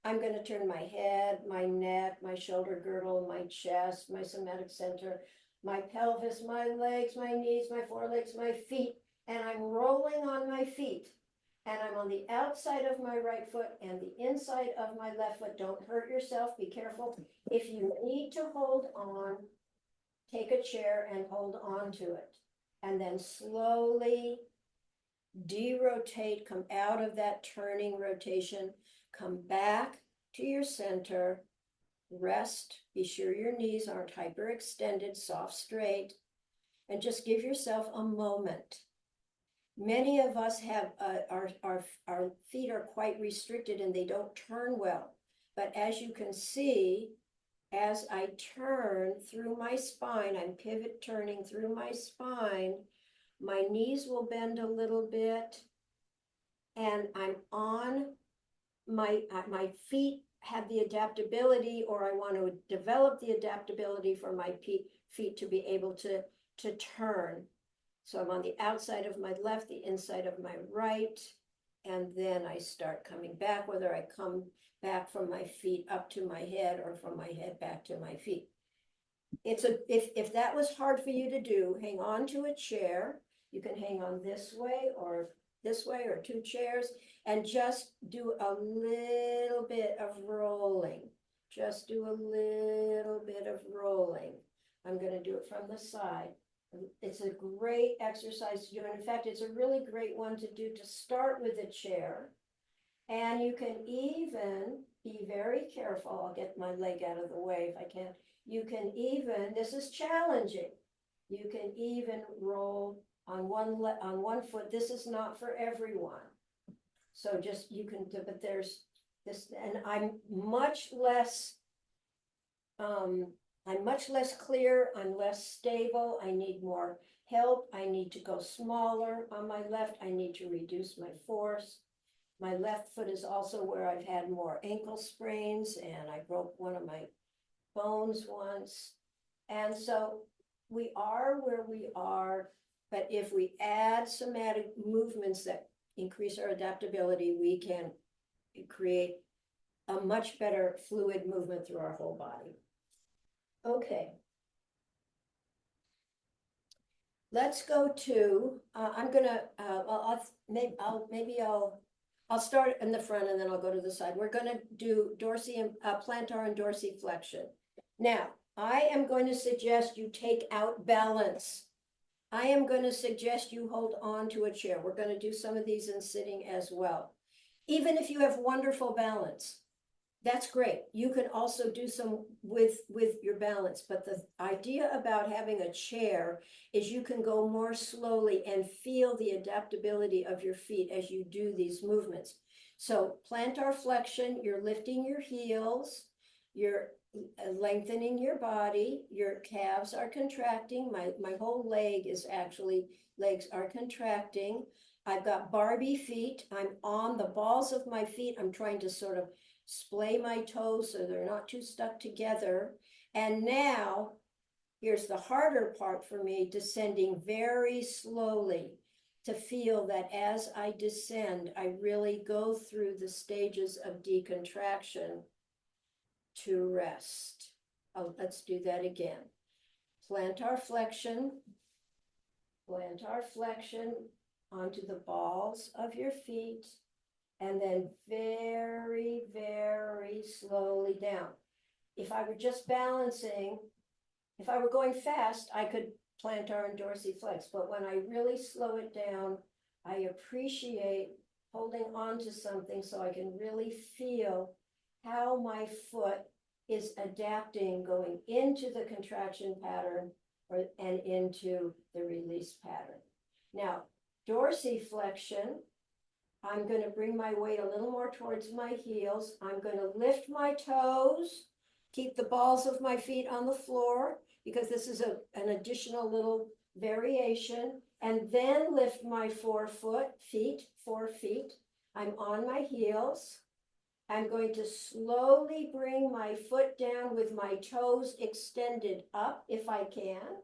I'm going to turn my head, my neck, my shoulder girdle, my chest, my somatic center, my pelvis, my legs, my knees, my forelegs, my feet, and I'm rolling on my feet. And I'm on the outside of my right foot and the inside of my left foot. Don't hurt yourself. Be careful. If you need to hold on, take a chair and hold on to it. And then slowly derotate, come out of that turning rotation, come back to your center, rest, be sure your knees aren't hyperextended, soft, straight, and just give yourself a moment. Many of us have, our feet are quite restricted and they don't turn well. But as you can see, as I turn through my spine, I'm pivot turning through my spine, my knees will bend a little bit, and I'm on my feet have the adaptability, or I want to develop the adaptability for my feet to be able to turn. So I'm on the outside of my left, the inside of my right, and then I start coming back, whether I come back from my feet up to my head or from my head back to my feet. If that was hard for you to do, hang on to a chair. You can hang on this way or two chairs, and just do a little bit of rolling. Just do a little bit of rolling. I'm going to do it from the side. It's a great exercise to do. And in fact, it's a really great one to do to start with a chair. And you can even be very careful. I'll get my leg out of the way if I can. You can even, this is challenging, you can even roll on one foot. This is not for everyone. So just, you can do, but there's this, and I'm much less clear, I'm less stable, I need more help, I need to go smaller on my left, I need to reduce my force. My left foot is also where I've had more ankle sprains, and I broke one of my bones once. And so we are where we are, but if we add somatic movements that increase our adaptability, we can create a much better fluid movement through our whole body. Okay. Let's go to, I'm gonna, I'll start in the front and then I'll go to the side. We're gonna do plantar and dorsiflexion. Now, I am going to suggest you take out balance. I am going to suggest you hold on to a chair. We're going to do some of these in sitting as well. Even if you have wonderful balance, that's great. You can also do some with your balance, but the idea about having a chair is you can go more slowly and feel the adaptability of your feet as you do these movements. So plantar flexion, you're lifting your heels, you're lengthening your body, your calves are contracting. My whole leg is actually, legs are contracting. I've got Barbie feet. I'm on the balls of my feet. I'm trying to sort of splay my toes so they're not too stuck together. And now, here's the harder part for me, descending very slowly to feel that as I descend, I really go through the stages of decontraction to rest. Oh, let's do that again. Plantar flexion onto the balls of your feet, and then very, very slowly down. If I were just balancing, if I were going fast, I could plantar and dorsiflex, but when I really slow it down, I appreciate holding on to something so I can really feel how my foot is adapting, going into the contraction pattern and into the release pattern. Now, dorsiflexion, I'm going to bring my weight a little more towards my heels. I'm going to lift my toes, keep the balls of my feet on the floor, because this is an additional little variation, and then lift my 4 feet. I'm on my heels. I'm going to slowly bring my foot down with my toes extended up if I can,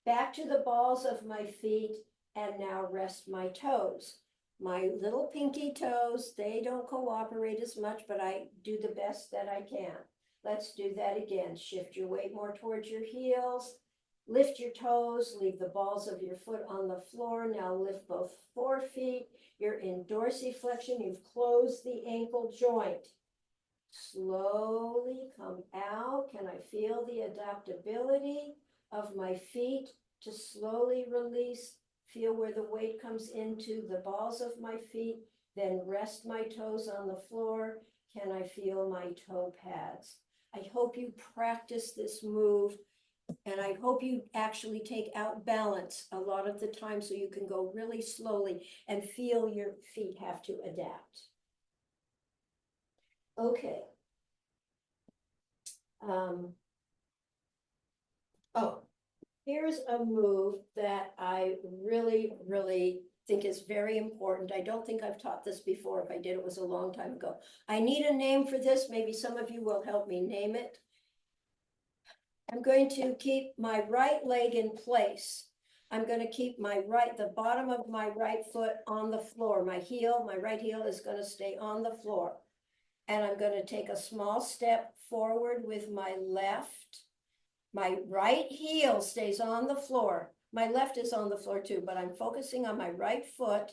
back to the balls of my feet, and now rest my toes. My little pinky toes, they don't cooperate as much, but I do the best that I can. Let's do that again. Shift your weight more towards your heels. Lift your toes, leave the balls of your foot on the floor. Now lift both 4 feet. You're in dorsiflexion. You've closed the ankle joint. Slowly come out. Can I feel the adaptability of my feet to slowly release? Feel where the weight comes into the balls of my feet, then rest my toes on the floor. Can I feel my toe pads? I hope you practice this move, and I hope you actually take out balance a lot of the time so you can go really slowly and feel your feet have to adapt. Okay. Oh, here's a move that I really, really think is very important. I don't think I've taught this before. If I did, it was a long time ago. I need a name for this. Maybe some of you will help me name it. I'm going to keep my right leg in place. I'm going to keep the bottom of my right foot on the floor. My right heel is going to stay on the floor. And I'm going to take a small step forward with my left. My right heel stays on the floor. My left is on the floor too, but I'm focusing on my right foot,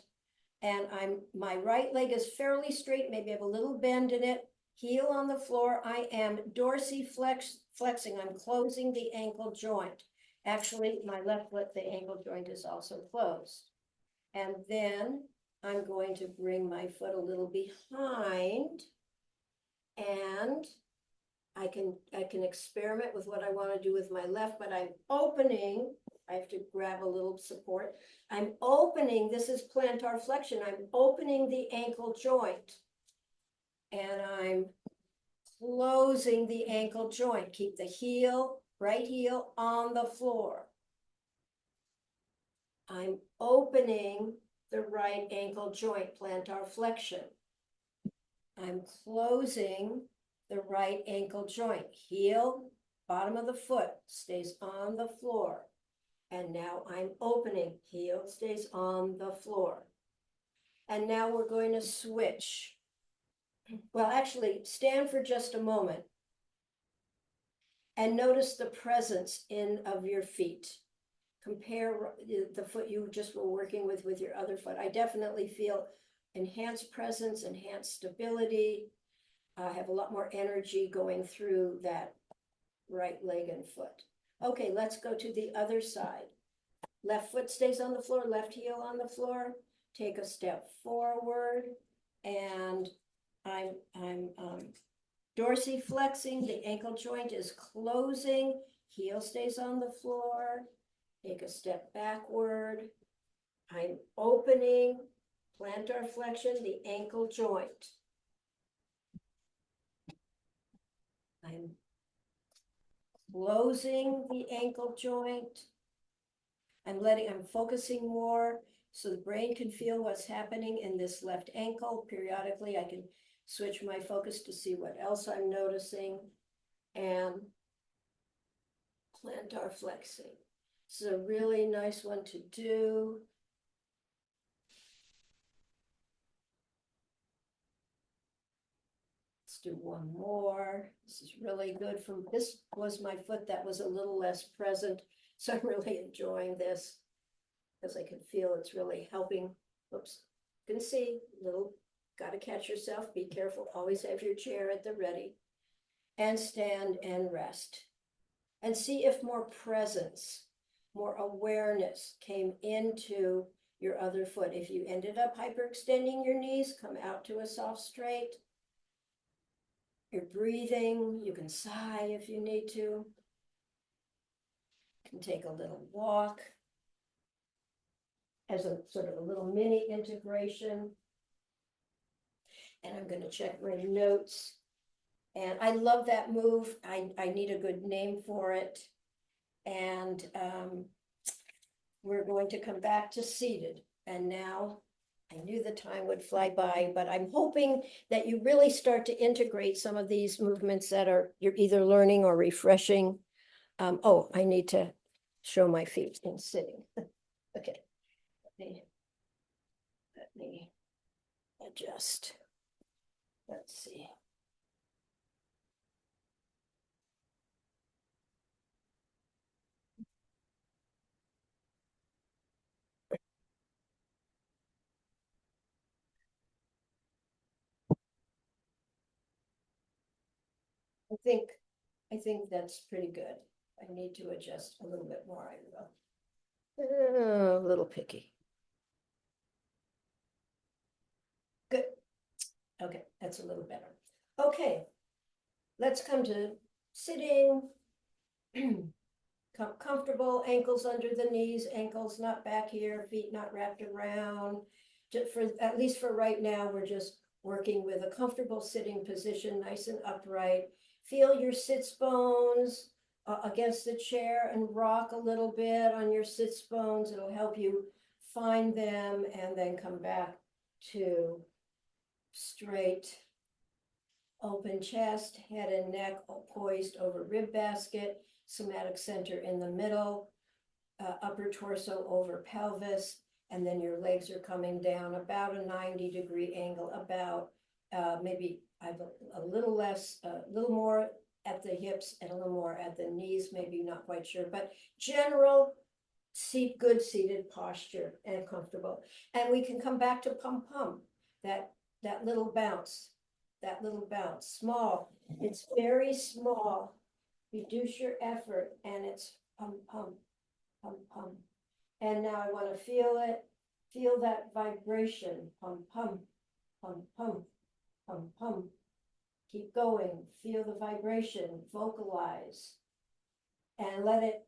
and my right leg is fairly straight, maybe have a little bend in it. Heel on the floor. I am dorsiflexing. I'm closing the ankle joint. Actually, my left foot, the ankle joint is also closed. And then I'm going to bring my foot a little behind, and I can experiment with what I want to do with my left, but I'm opening. I have to grab a little support. I'm opening, this is plantar flexion. I'm opening the ankle joint, and I'm closing the ankle joint. Keep the right heel on the floor. I'm opening the right ankle joint, plantar flexion. I'm closing the right ankle joint. Heel, bottom of the foot stays on the floor. And now I'm opening. Heel stays on the floor. And now we're going to switch. Well, actually, stand for just a moment and notice the presence of your feet. Compare the foot you just were working with your other foot. I definitely feel enhanced presence, enhanced stability. I have a lot more energy going through that right leg and foot. Okay, let's go to the other side. Left foot stays on the floor, left heel on the floor. Take a step forward, and I'm dorsiflexing. The ankle joint is closing. Heel stays on the floor. Take a step backward. I'm opening. Plantar flexion, the ankle joint. I'm closing the ankle joint. I'm focusing more So the brain can feel what's happening in this left ankle. Periodically, I can switch my focus to see what else I'm noticing. And plantar flexing. It's a really nice one to do. Let's do one more. This is really good. This was my foot that was a little less present. So I'm really enjoying this because I can feel it's really helping. Oops, you can see little, got to catch yourself. Be careful. Always have your chair at the ready. And stand and rest. And see if more presence, more awareness came into your other foot. If you ended up hyperextending your knees, come out to a soft straight. You're breathing, you can sigh if you need to. You can take a little walk as a sort of a little mini integration. And I'm going to check my notes. And I love that move. I need a good name for it. And we're going to come back to seated. And now I knew the time would fly by, but I'm hoping that you really start to integrate some of these movements that you're either learning or refreshing. Oh, I need to show my feet in sitting. Okay, let me adjust. Let's see. I think that's pretty good. I need to adjust a little bit more. I will. A little picky. Good. Okay, that's a little better. Okay, let's come to sitting. Comfortable, ankles under the knees, ankles not back here, feet not wrapped around. Just for, at least for right now, we're just working with a comfortable sitting position, nice and upright. Feel your sits bones against the chair and rock a little bit on your sits bones. It'll help you find them and then come back to straight, open chest, head and neck poised over rib basket, somatic center in the middle, upper torso over pelvis, and then your legs are coming down about a 90-degree angle, about maybe a little less, a little more at the hips and a little more at the knees, maybe not quite sure, but general good seated posture and comfortable. And we can come back to pum-pum, that little bounce, small. It's very small. Reduce your effort and it's pum, pum, pum, pum. And now I want to feel it. Feel that vibration. Pum, pum, pum, pum, pum, pum. Keep going. Feel the vibration. Vocalize. And let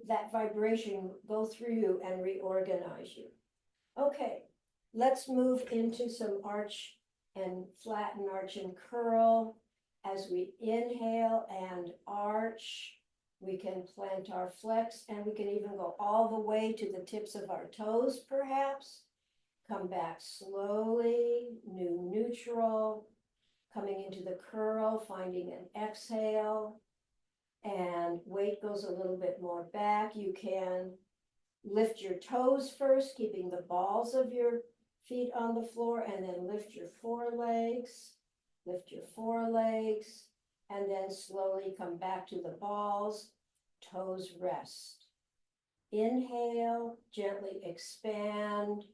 that vibration go through you and reorganize you. Okay, let's move into some arch and flatten, arch and curl. As we inhale and arch, we can plantar flex, and we can even go all the way to the tips of our toes, perhaps. Come back slowly, new neutral, coming into the curl, finding an exhale, and weight goes a little bit more back. You can lift your toes first, keeping the balls of your feet on the floor, and then lift your forelegs, and then slowly come back to the balls, toes rest. Inhale, gently expand,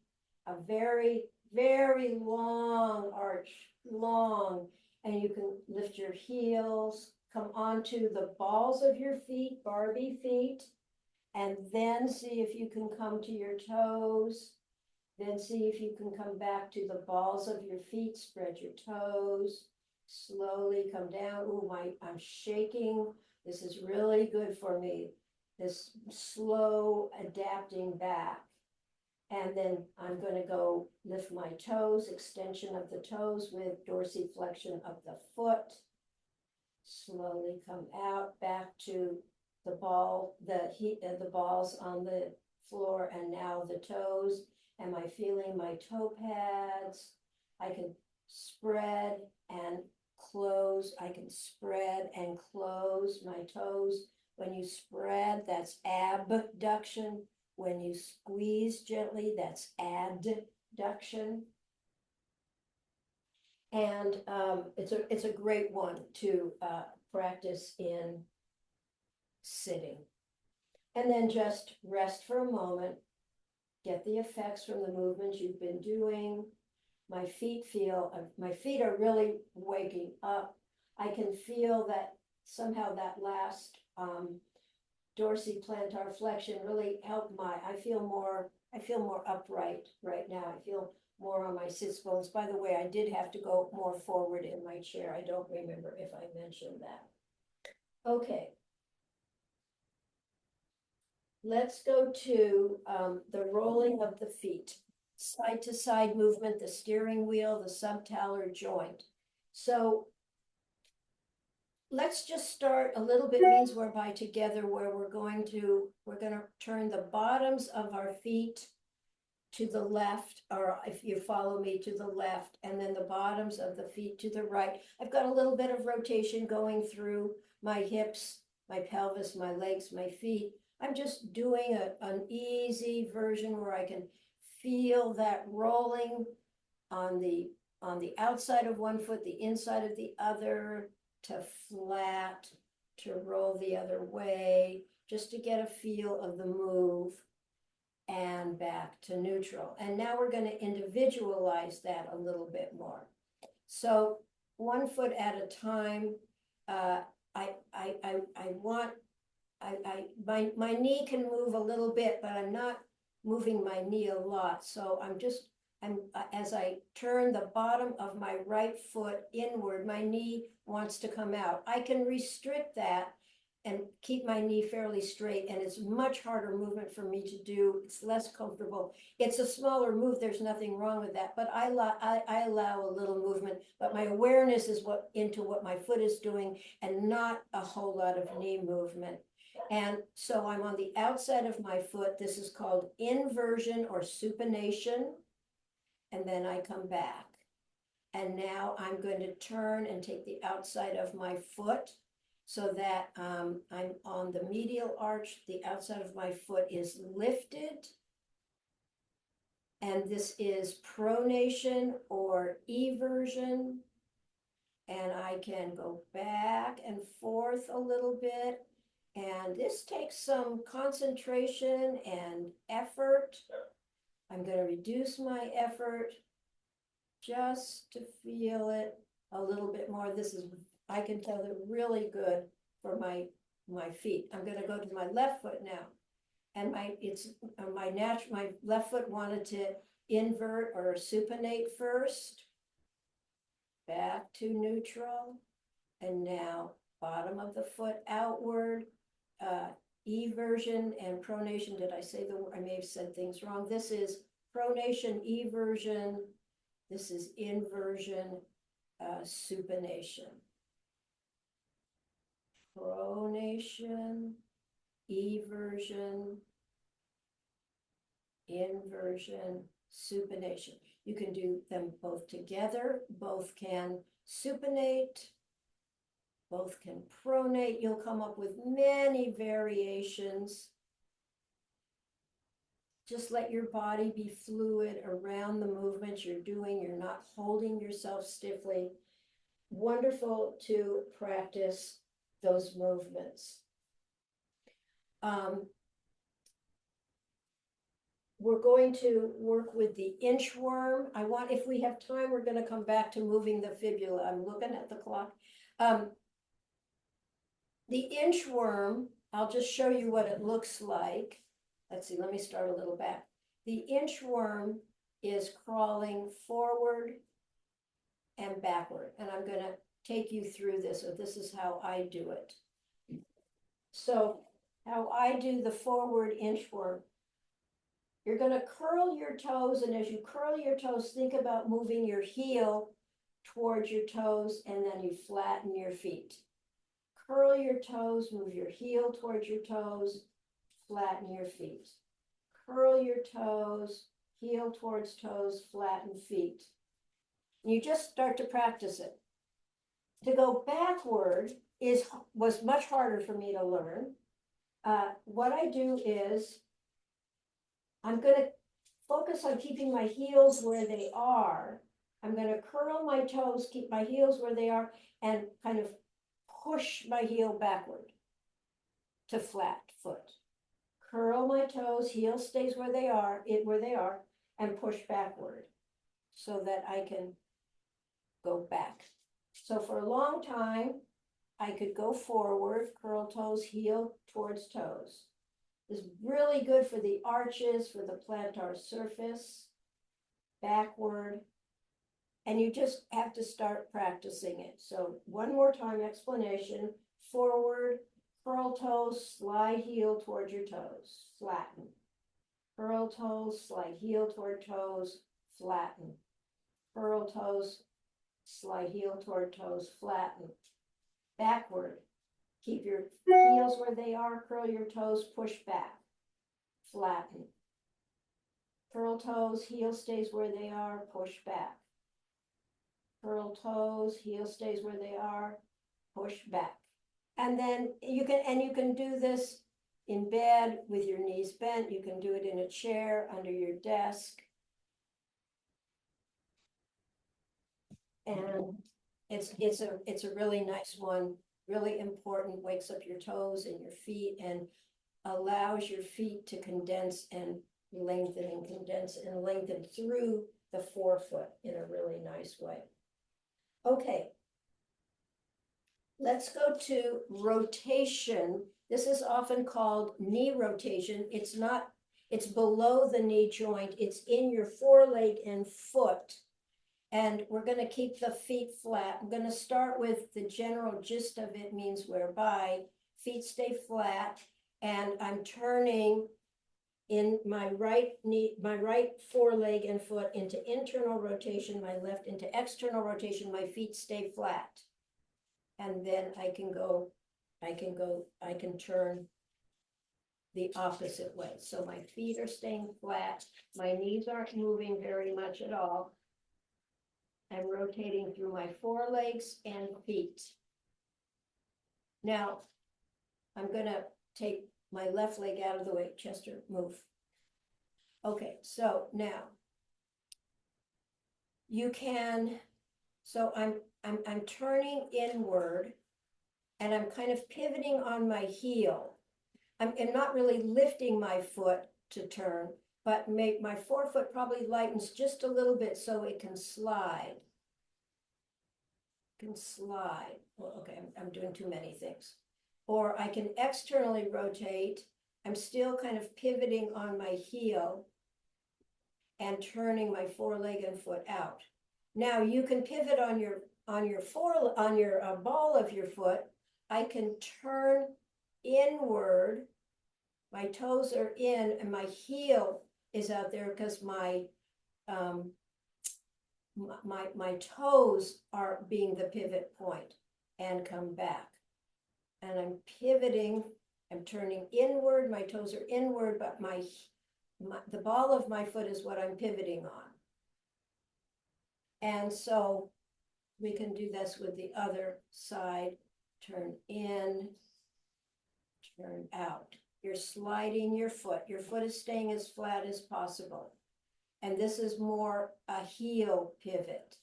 a very, very long arch, long, and you can lift your heels, come onto the balls of your feet, Barbie feet, and then see if you can come to your toes. Then see if you can come back to the balls of your feet, spread your toes, slowly come down. Ooh, I'm shaking. This is really good for me. This slow adapting back. And then I'm going to go lift my toes, extension of the toes with dorsiflexion of the foot. Slowly come out back to the balls on the floor, and now the toes, Am I feeling my toe pads? I can spread and close. I can spread and close my toes. When you spread, that's abduction. When you squeeze gently, that's adduction. And it's a great one to practice in sitting. And then just rest for a moment, get the effects from the movements you've been doing. My feet are really waking up. I can feel that somehow that last dorsiplantar flexion really helped I feel more upright right now. I feel more on my sits bones. By the way, I did have to go more forward in my chair. I don't remember if I mentioned that. Okay. Let's go to the rolling of the feet, side to side movement, the steering wheel, the subtalar joint. So let's just start a little bit means whereby together where we're going to turn the bottoms of our feet to the left, or if you follow me, to the left, and then the bottoms of the feet to the right. I've got a little bit of rotation going through my hips, my pelvis, my legs, my feet. I'm just doing an easy version where I can feel that rolling on the outside of one foot, the inside of the other, to flat, to roll the other way, just to get a feel of the move, and back to neutral. And now we're going to individualize that a little bit more. So 1 foot at a time. My knee can move a little bit, but I'm not moving my knee a lot. So as I turn the bottom of my right foot inward, my knee wants to come out. I can restrict that and keep my knee fairly straight, and it's much harder movement for me to do. It's less comfortable. It's a smaller move. There's nothing wrong with that, but I allow a little movement, but my awareness is into what my foot is doing and not a whole lot of knee movement. And so I'm on the outside of my foot. This is called inversion or supination. And then I come back. And now I'm going to turn and take the outside of my foot so that I'm on the medial arch. The outside of my foot is lifted. And this is pronation or eversion. And I can go back and forth a little bit. And this takes some concentration and effort. I'm going to reduce my effort just to feel it a little bit more. I can tell they're really good for my feet. I'm going to go to my left foot now. And my left foot wanted to invert or supinate first. Back to neutral. And now bottom of the foot outward. Eversion and pronation. Did I say the word? I may have said things wrong. This is pronation, eversion. This is inversion, supination. Pronation, eversion, inversion, supination. You can do them both together. Both can supinate. Both can pronate. You'll come up with many variations. Just let your body be fluid around the movements you're doing. You're not holding yourself stiffly. Wonderful to practice those movements. We're going to work with the inchworm. If we have time, we're going to come back to moving the fibula. I'm looking at the clock. The inchworm, I'll just show you what it looks like. Let's see, let me start a little back. The inchworm is crawling forward and backward, and I'm going to take you through this. So this is how I do it. So how I do the forward inchworm. You're going to curl your toes, and as you curl your toes, think about moving your heel towards your toes, and then you flatten your feet. Curl your toes, move your heel towards your toes, flatten your feet. Curl your toes, heel towards toes, flatten feet. You just start to practice it. To go backward was much harder for me to learn. What I do is I'm going to focus on keeping my heels where they are. I'm going to curl my toes, keep my heels where they are, and kind of push my heel backward to flat foot. Curl my toes, heel stays where they are, and push backward so that I can go back. So for a long time, I could go forward, curl toes, heel towards toes. It's really good for the arches, for the plantar surface, backward. And you just have to start practicing it. So one more time, explanation, forward, curl toes, slide heel toward your toes, flatten. Curl toes, slide heel toward toes, flatten. Curl toes, slide heel toward toes, flatten. Backward, keep your heels where they are, curl your toes, push back, flatten. Curl toes, heel stays where they are, push back. Curl toes, heel stays where they are, push back. And then you can do this in bed with your knees bent. You can do it in a chair, under your desk. And it's a really nice one, really important, wakes up your toes and your feet and allows your feet to condense and lengthen and condense and lengthen through the forefoot in a really nice way. Okay. Let's go to rotation. This is often called knee rotation. It's not, it's below the knee joint. It's in your foreleg and foot. And we're going to keep the feet flat. I'm going to start with the general gist of it, means whereby feet stay flat and I'm turning in my right knee, my right foreleg and foot into internal rotation, my left into external rotation, my feet stay flat. And then I can turn the opposite way. So my feet are staying flat. My knees aren't moving very much at all. I'm rotating through my forelegs and feet. Now, I'm gonna take my left leg out of the way. Chester, move. Okay, so now you can, so I'm turning inward and I'm kind of pivoting on my heel. I'm not really lifting my foot to turn, but my forefoot probably lightens just a little bit so it can slide. Well, okay, I'm doing too many things. Or I can externally rotate. I'm still kind of pivoting on my heel and turning my foreleg and foot out. Now you can pivot on your ball of your foot. I can turn inward. My toes are in and my heel is out there because my toes are being the pivot point and come back. And I'm pivoting, I'm turning inward, my toes are inward, but the ball of my foot is what I'm pivoting on. And so we can do this with the other side. Turn in, turn out. You're sliding your foot. Your foot is staying as flat as possible. And this is more a heel pivot.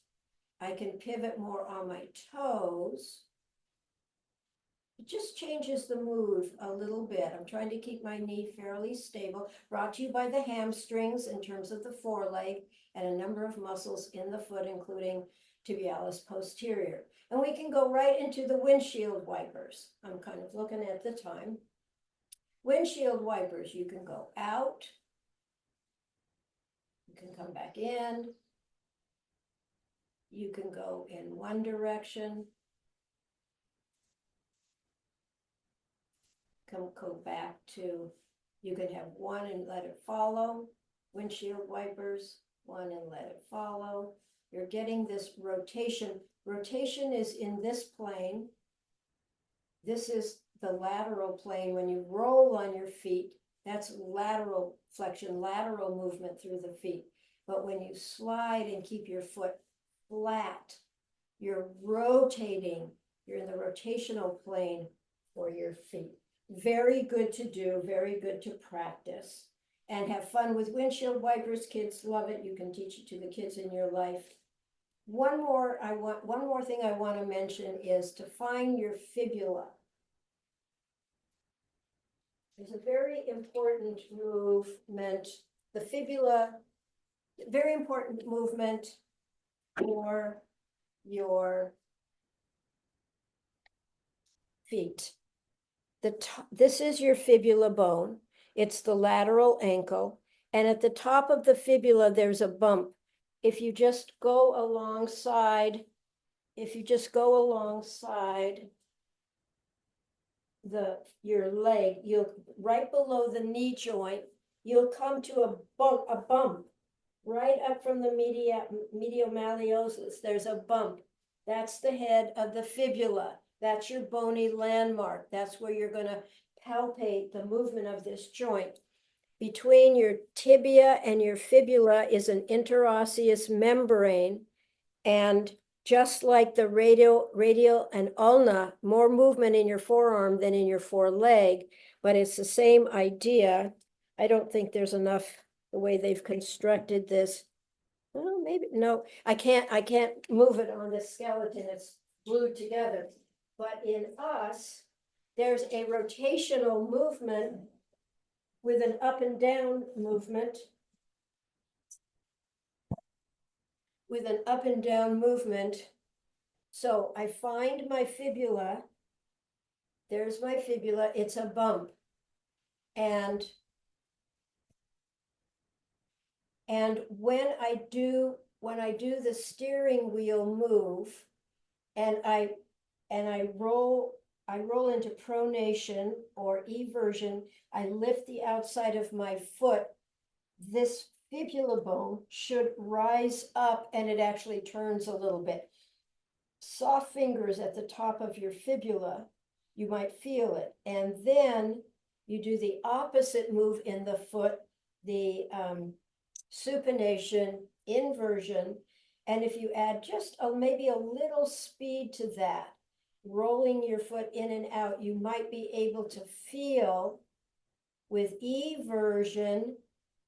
I can pivot more on my toes. It just changes the move a little bit. I'm trying to keep my knee fairly stable, brought to you by the hamstrings in terms of the foreleg and a number of muscles in the foot, including tibialis posterior. And we can go right into the windshield wipers. I'm kind of looking at the time. Windshield wipers, you can go out. You can come back in. You can go in one direction. Go back to, you can have one and let it follow. Windshield wipers, one and let it follow. You're getting this rotation. Rotation is in this plane. This is the lateral plane. When you roll on your feet, That's lateral flexion, lateral movement through the feet. But when you slide and keep your foot flat, you're rotating, you're in the rotational plane for your feet. Very good to do, very good to practice. And have fun with windshield wipers. Kids love it. You can teach it to the kids in your life. One more thing I want to mention is to find your fibula. There's a very important movement, the fibula, very important movement for your feet. This is your fibula bone. It's the lateral ankle. And at the top of the fibula, there's a bump. If you just go alongside your leg, you'll right below the knee joint, you'll come to a bump right up from the medial malleosus. There's a bump. That's the head of the fibula. That's your bony landmark. That's where you're going to palpate the movement of this joint. Between your tibia and your fibula is an interosseous membrane, and just like the radial and ulna, more movement in your forearm than in your foreleg, but it's the same idea. I don't think there's enough the way they've constructed this. Well, maybe, no, I can't move it on this skeleton. It's glued together. But in us, there's a rotational movement with an up and down movement. So I find my fibula. There's my fibula. It's a bump. And when I do the steering wheel move, and I roll into pronation or eversion, I lift the outside of my foot, this fibula bone should rise up, and it actually turns a little bit. Soft fingers at the top of your fibula, you might feel it. And then you do the opposite move in the foot, the supination, inversion. And if you add just maybe a little speed to that, rolling your foot in and out, you might be able to feel with eversion,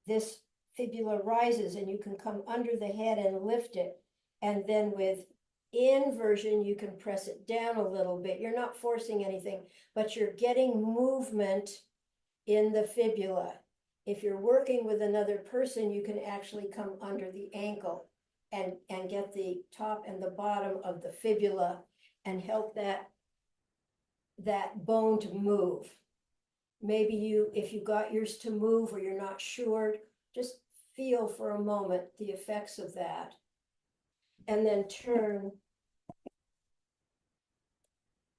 this fibula rises and you can come under the head and lift it. And then with inversion, you can press it down a little bit. You're not forcing anything, but you're getting movement in the fibula. If you're working with another person, you can actually come under the ankle and get the top and the bottom of the fibula and help that bone to move. Maybe if you got yours to move or you're not sure, just feel for a moment the effects of that. And then turn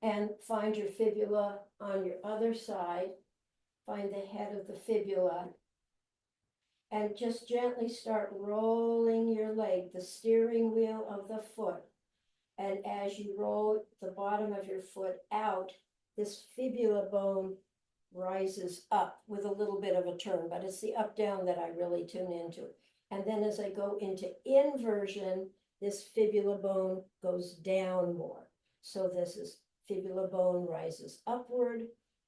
and find your fibula on your other side. Find the head of the fibula. And just gently start rolling your leg, the steering wheel of the foot. And as you roll the bottom of your foot out, this fibula bone rises up with a little bit of a turn, but it's the up down that I really tune into. And then as I go into inversion, this fibula bone goes down more. So this is fibula bone rises upward,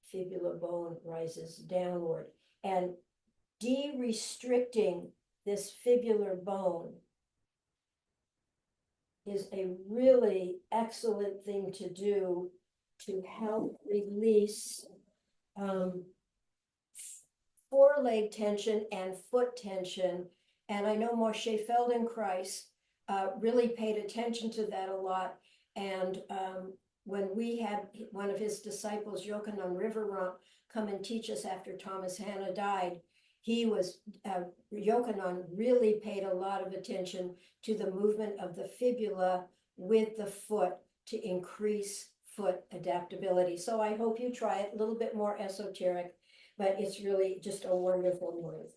fibula bone rises downward. And de-restricting this fibular bone is a really excellent thing to do to help release foreleg tension and foot tension. And I know Moshe Feldenkrais really paid attention to that a lot. And when we had one of his disciples, Yochanan Riverrun, come and teach us after Thomas Hanna died, Yochanan really paid a lot of attention to the movement of the fibula with the foot to increase foot adaptability. So I hope you try it, a little bit more esoteric, but it's really just a wonderful move.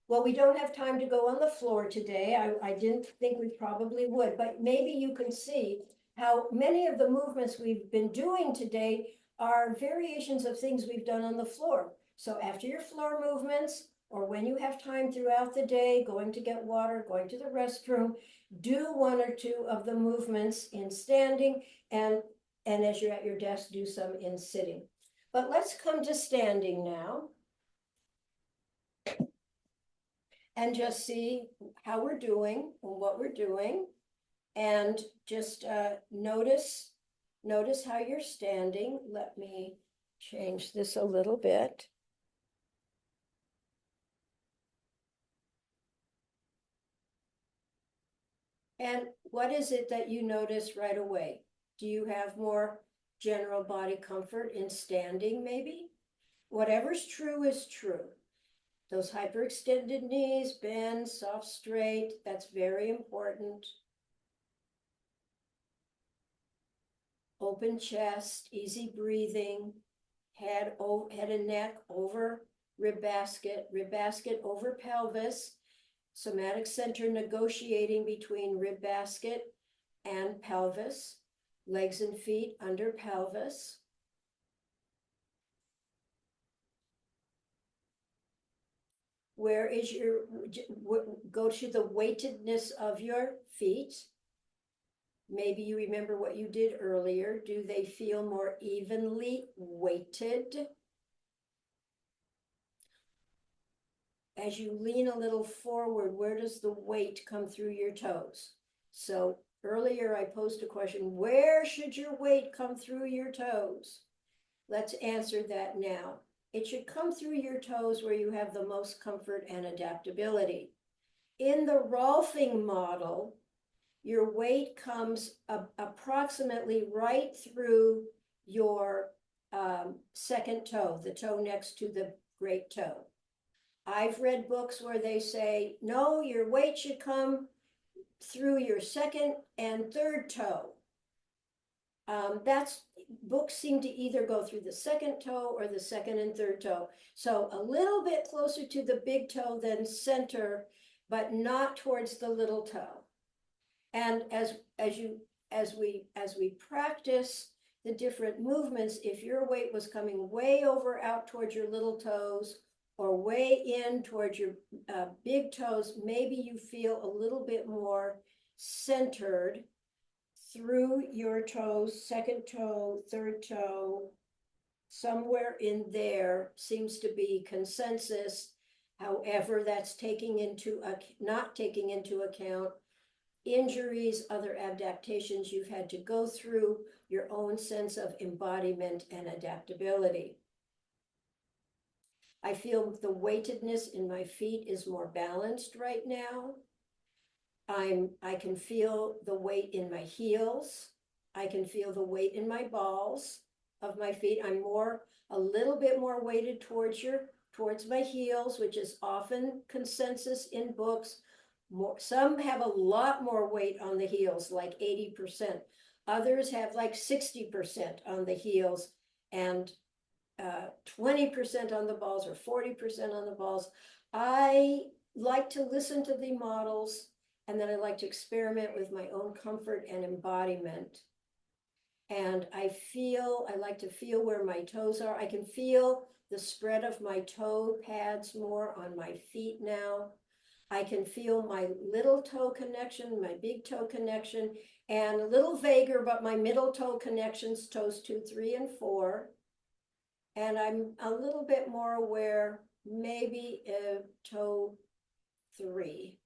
Well, we don't have time to go on the floor today. I didn't think we probably would, but maybe you can see how many of the movements we've been doing today are variations of things we've done on the floor. So after your floor movements, or when you have time throughout the day, going to get water, going to the restroom, do one or two of the movements in standing, and as you're at your desk, do some in sitting. But let's come to standing now. And just see how we're doing and what we're doing. And just notice how you're standing. Let me change this a little bit. And what is it that you notice right away? Do you have more general body comfort in standing, maybe? Whatever's true is true. Those hyperextended knees, bend, soft, straight, that's very important. Open chest, easy breathing, head and neck over rib basket over pelvis, somatic center negotiating between rib basket and pelvis, legs and feet under pelvis. Where is your, go to the weightedness of your feet. Maybe you remember what you did earlier. Do they feel more evenly weighted? As you lean a little forward, where does the weight come through your toes? So earlier I posed a question, where should your weight come through your toes? Let's answer that now. It should come through your toes where you have the most comfort and adaptability. In the Rolfing model, your weight comes approximately right through your second toe, the toe next to the great toe. I've read books where they say, no, your weight should come through your second and third toe. Books seem to either go through the second toe or the second and third toe. So a little bit closer to the big toe than center, but not towards the little toe. And as we practice the different movements, if your weight was coming way over out towards your little toes or way in towards your big toes, maybe you feel a little bit more centered through your toes, second toe, third toe, somewhere in there seems to be consensus. However, that's not taking into account injuries, other adaptations you've had to go through, your own sense of embodiment and adaptability. I feel the weightedness in my feet is more balanced right now. I can feel the weight in my heels. I can feel the weight in my balls of my feet. I'm a little bit more weighted towards my heels, which is often consensus in books. Some have a lot more weight on the heels, like 80%. Others have like 60% on the heels and 20% on the balls or 40% on the balls. I like to listen to the models, and then I like to experiment with my own comfort and embodiment. And I like to feel where my toes are. I can feel the spread of my toe pads more on my feet now. I can feel my little toe connection, my big toe connection, and a little vaguer, but my middle toe connections, toes 2, 3, and 4. And I'm a little bit more aware, maybe toe 3,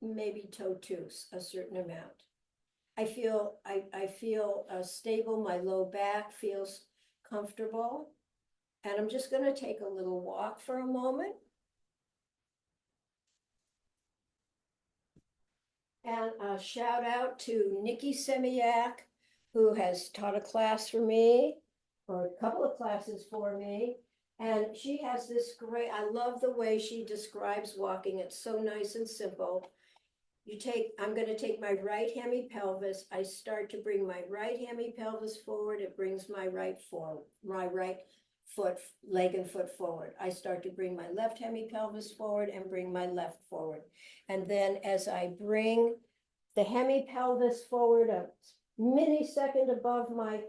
maybe toe 2, a certain amount. I feel stable. My low back feels comfortable. And I'm just going to take a little walk for a moment. And a shout out to Nikki Semiak, who has taught a class for me, or a couple of classes for me. And she has this I love the way she describes walking. It's so nice and simple. I'm going to take my right hemipelvis. I start to bring my right hemipelvis forward. It brings my right foot, leg and foot forward. I start to bring my left hemipelvis forward and bring my left forward. And then as I bring the hemipelvis forward a millisecond above my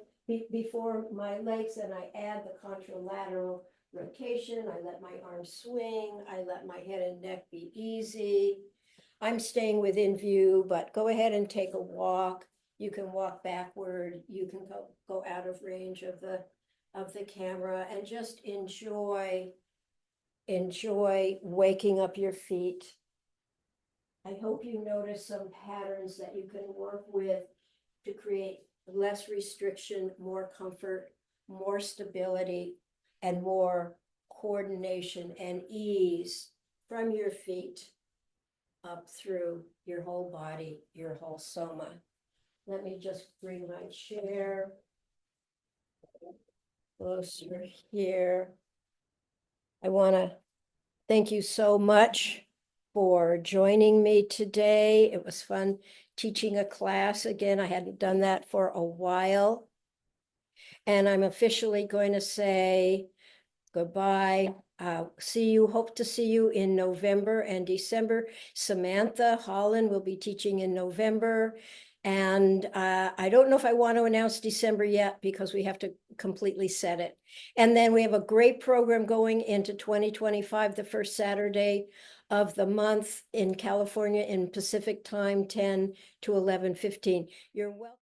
before my legs, and I add the contralateral rotation. I let my arms swing. I let my head and neck be easy. I'm staying within view, but go ahead and take a walk. You can walk backward. You can go out of range of the camera, and just enjoy waking up your feet. I hope you notice some patterns that you can work with to create less restriction, more comfort, more stability, and more coordination and ease from your feet up through your whole body, your whole soma. Let me just bring my chair closer here. I want to thank you so much for joining me today. It was fun teaching a class again. I hadn't done that for a while. And I'm officially going to say goodbye. Hope to see you in November and December. Samantha Holland will be teaching in November. And I don't know if I want to announce December yet because we have to completely set it. And then we have a great program going into 2025, the first Saturday of the month in California in Pacific time, 10 to 11:15. You're welcome.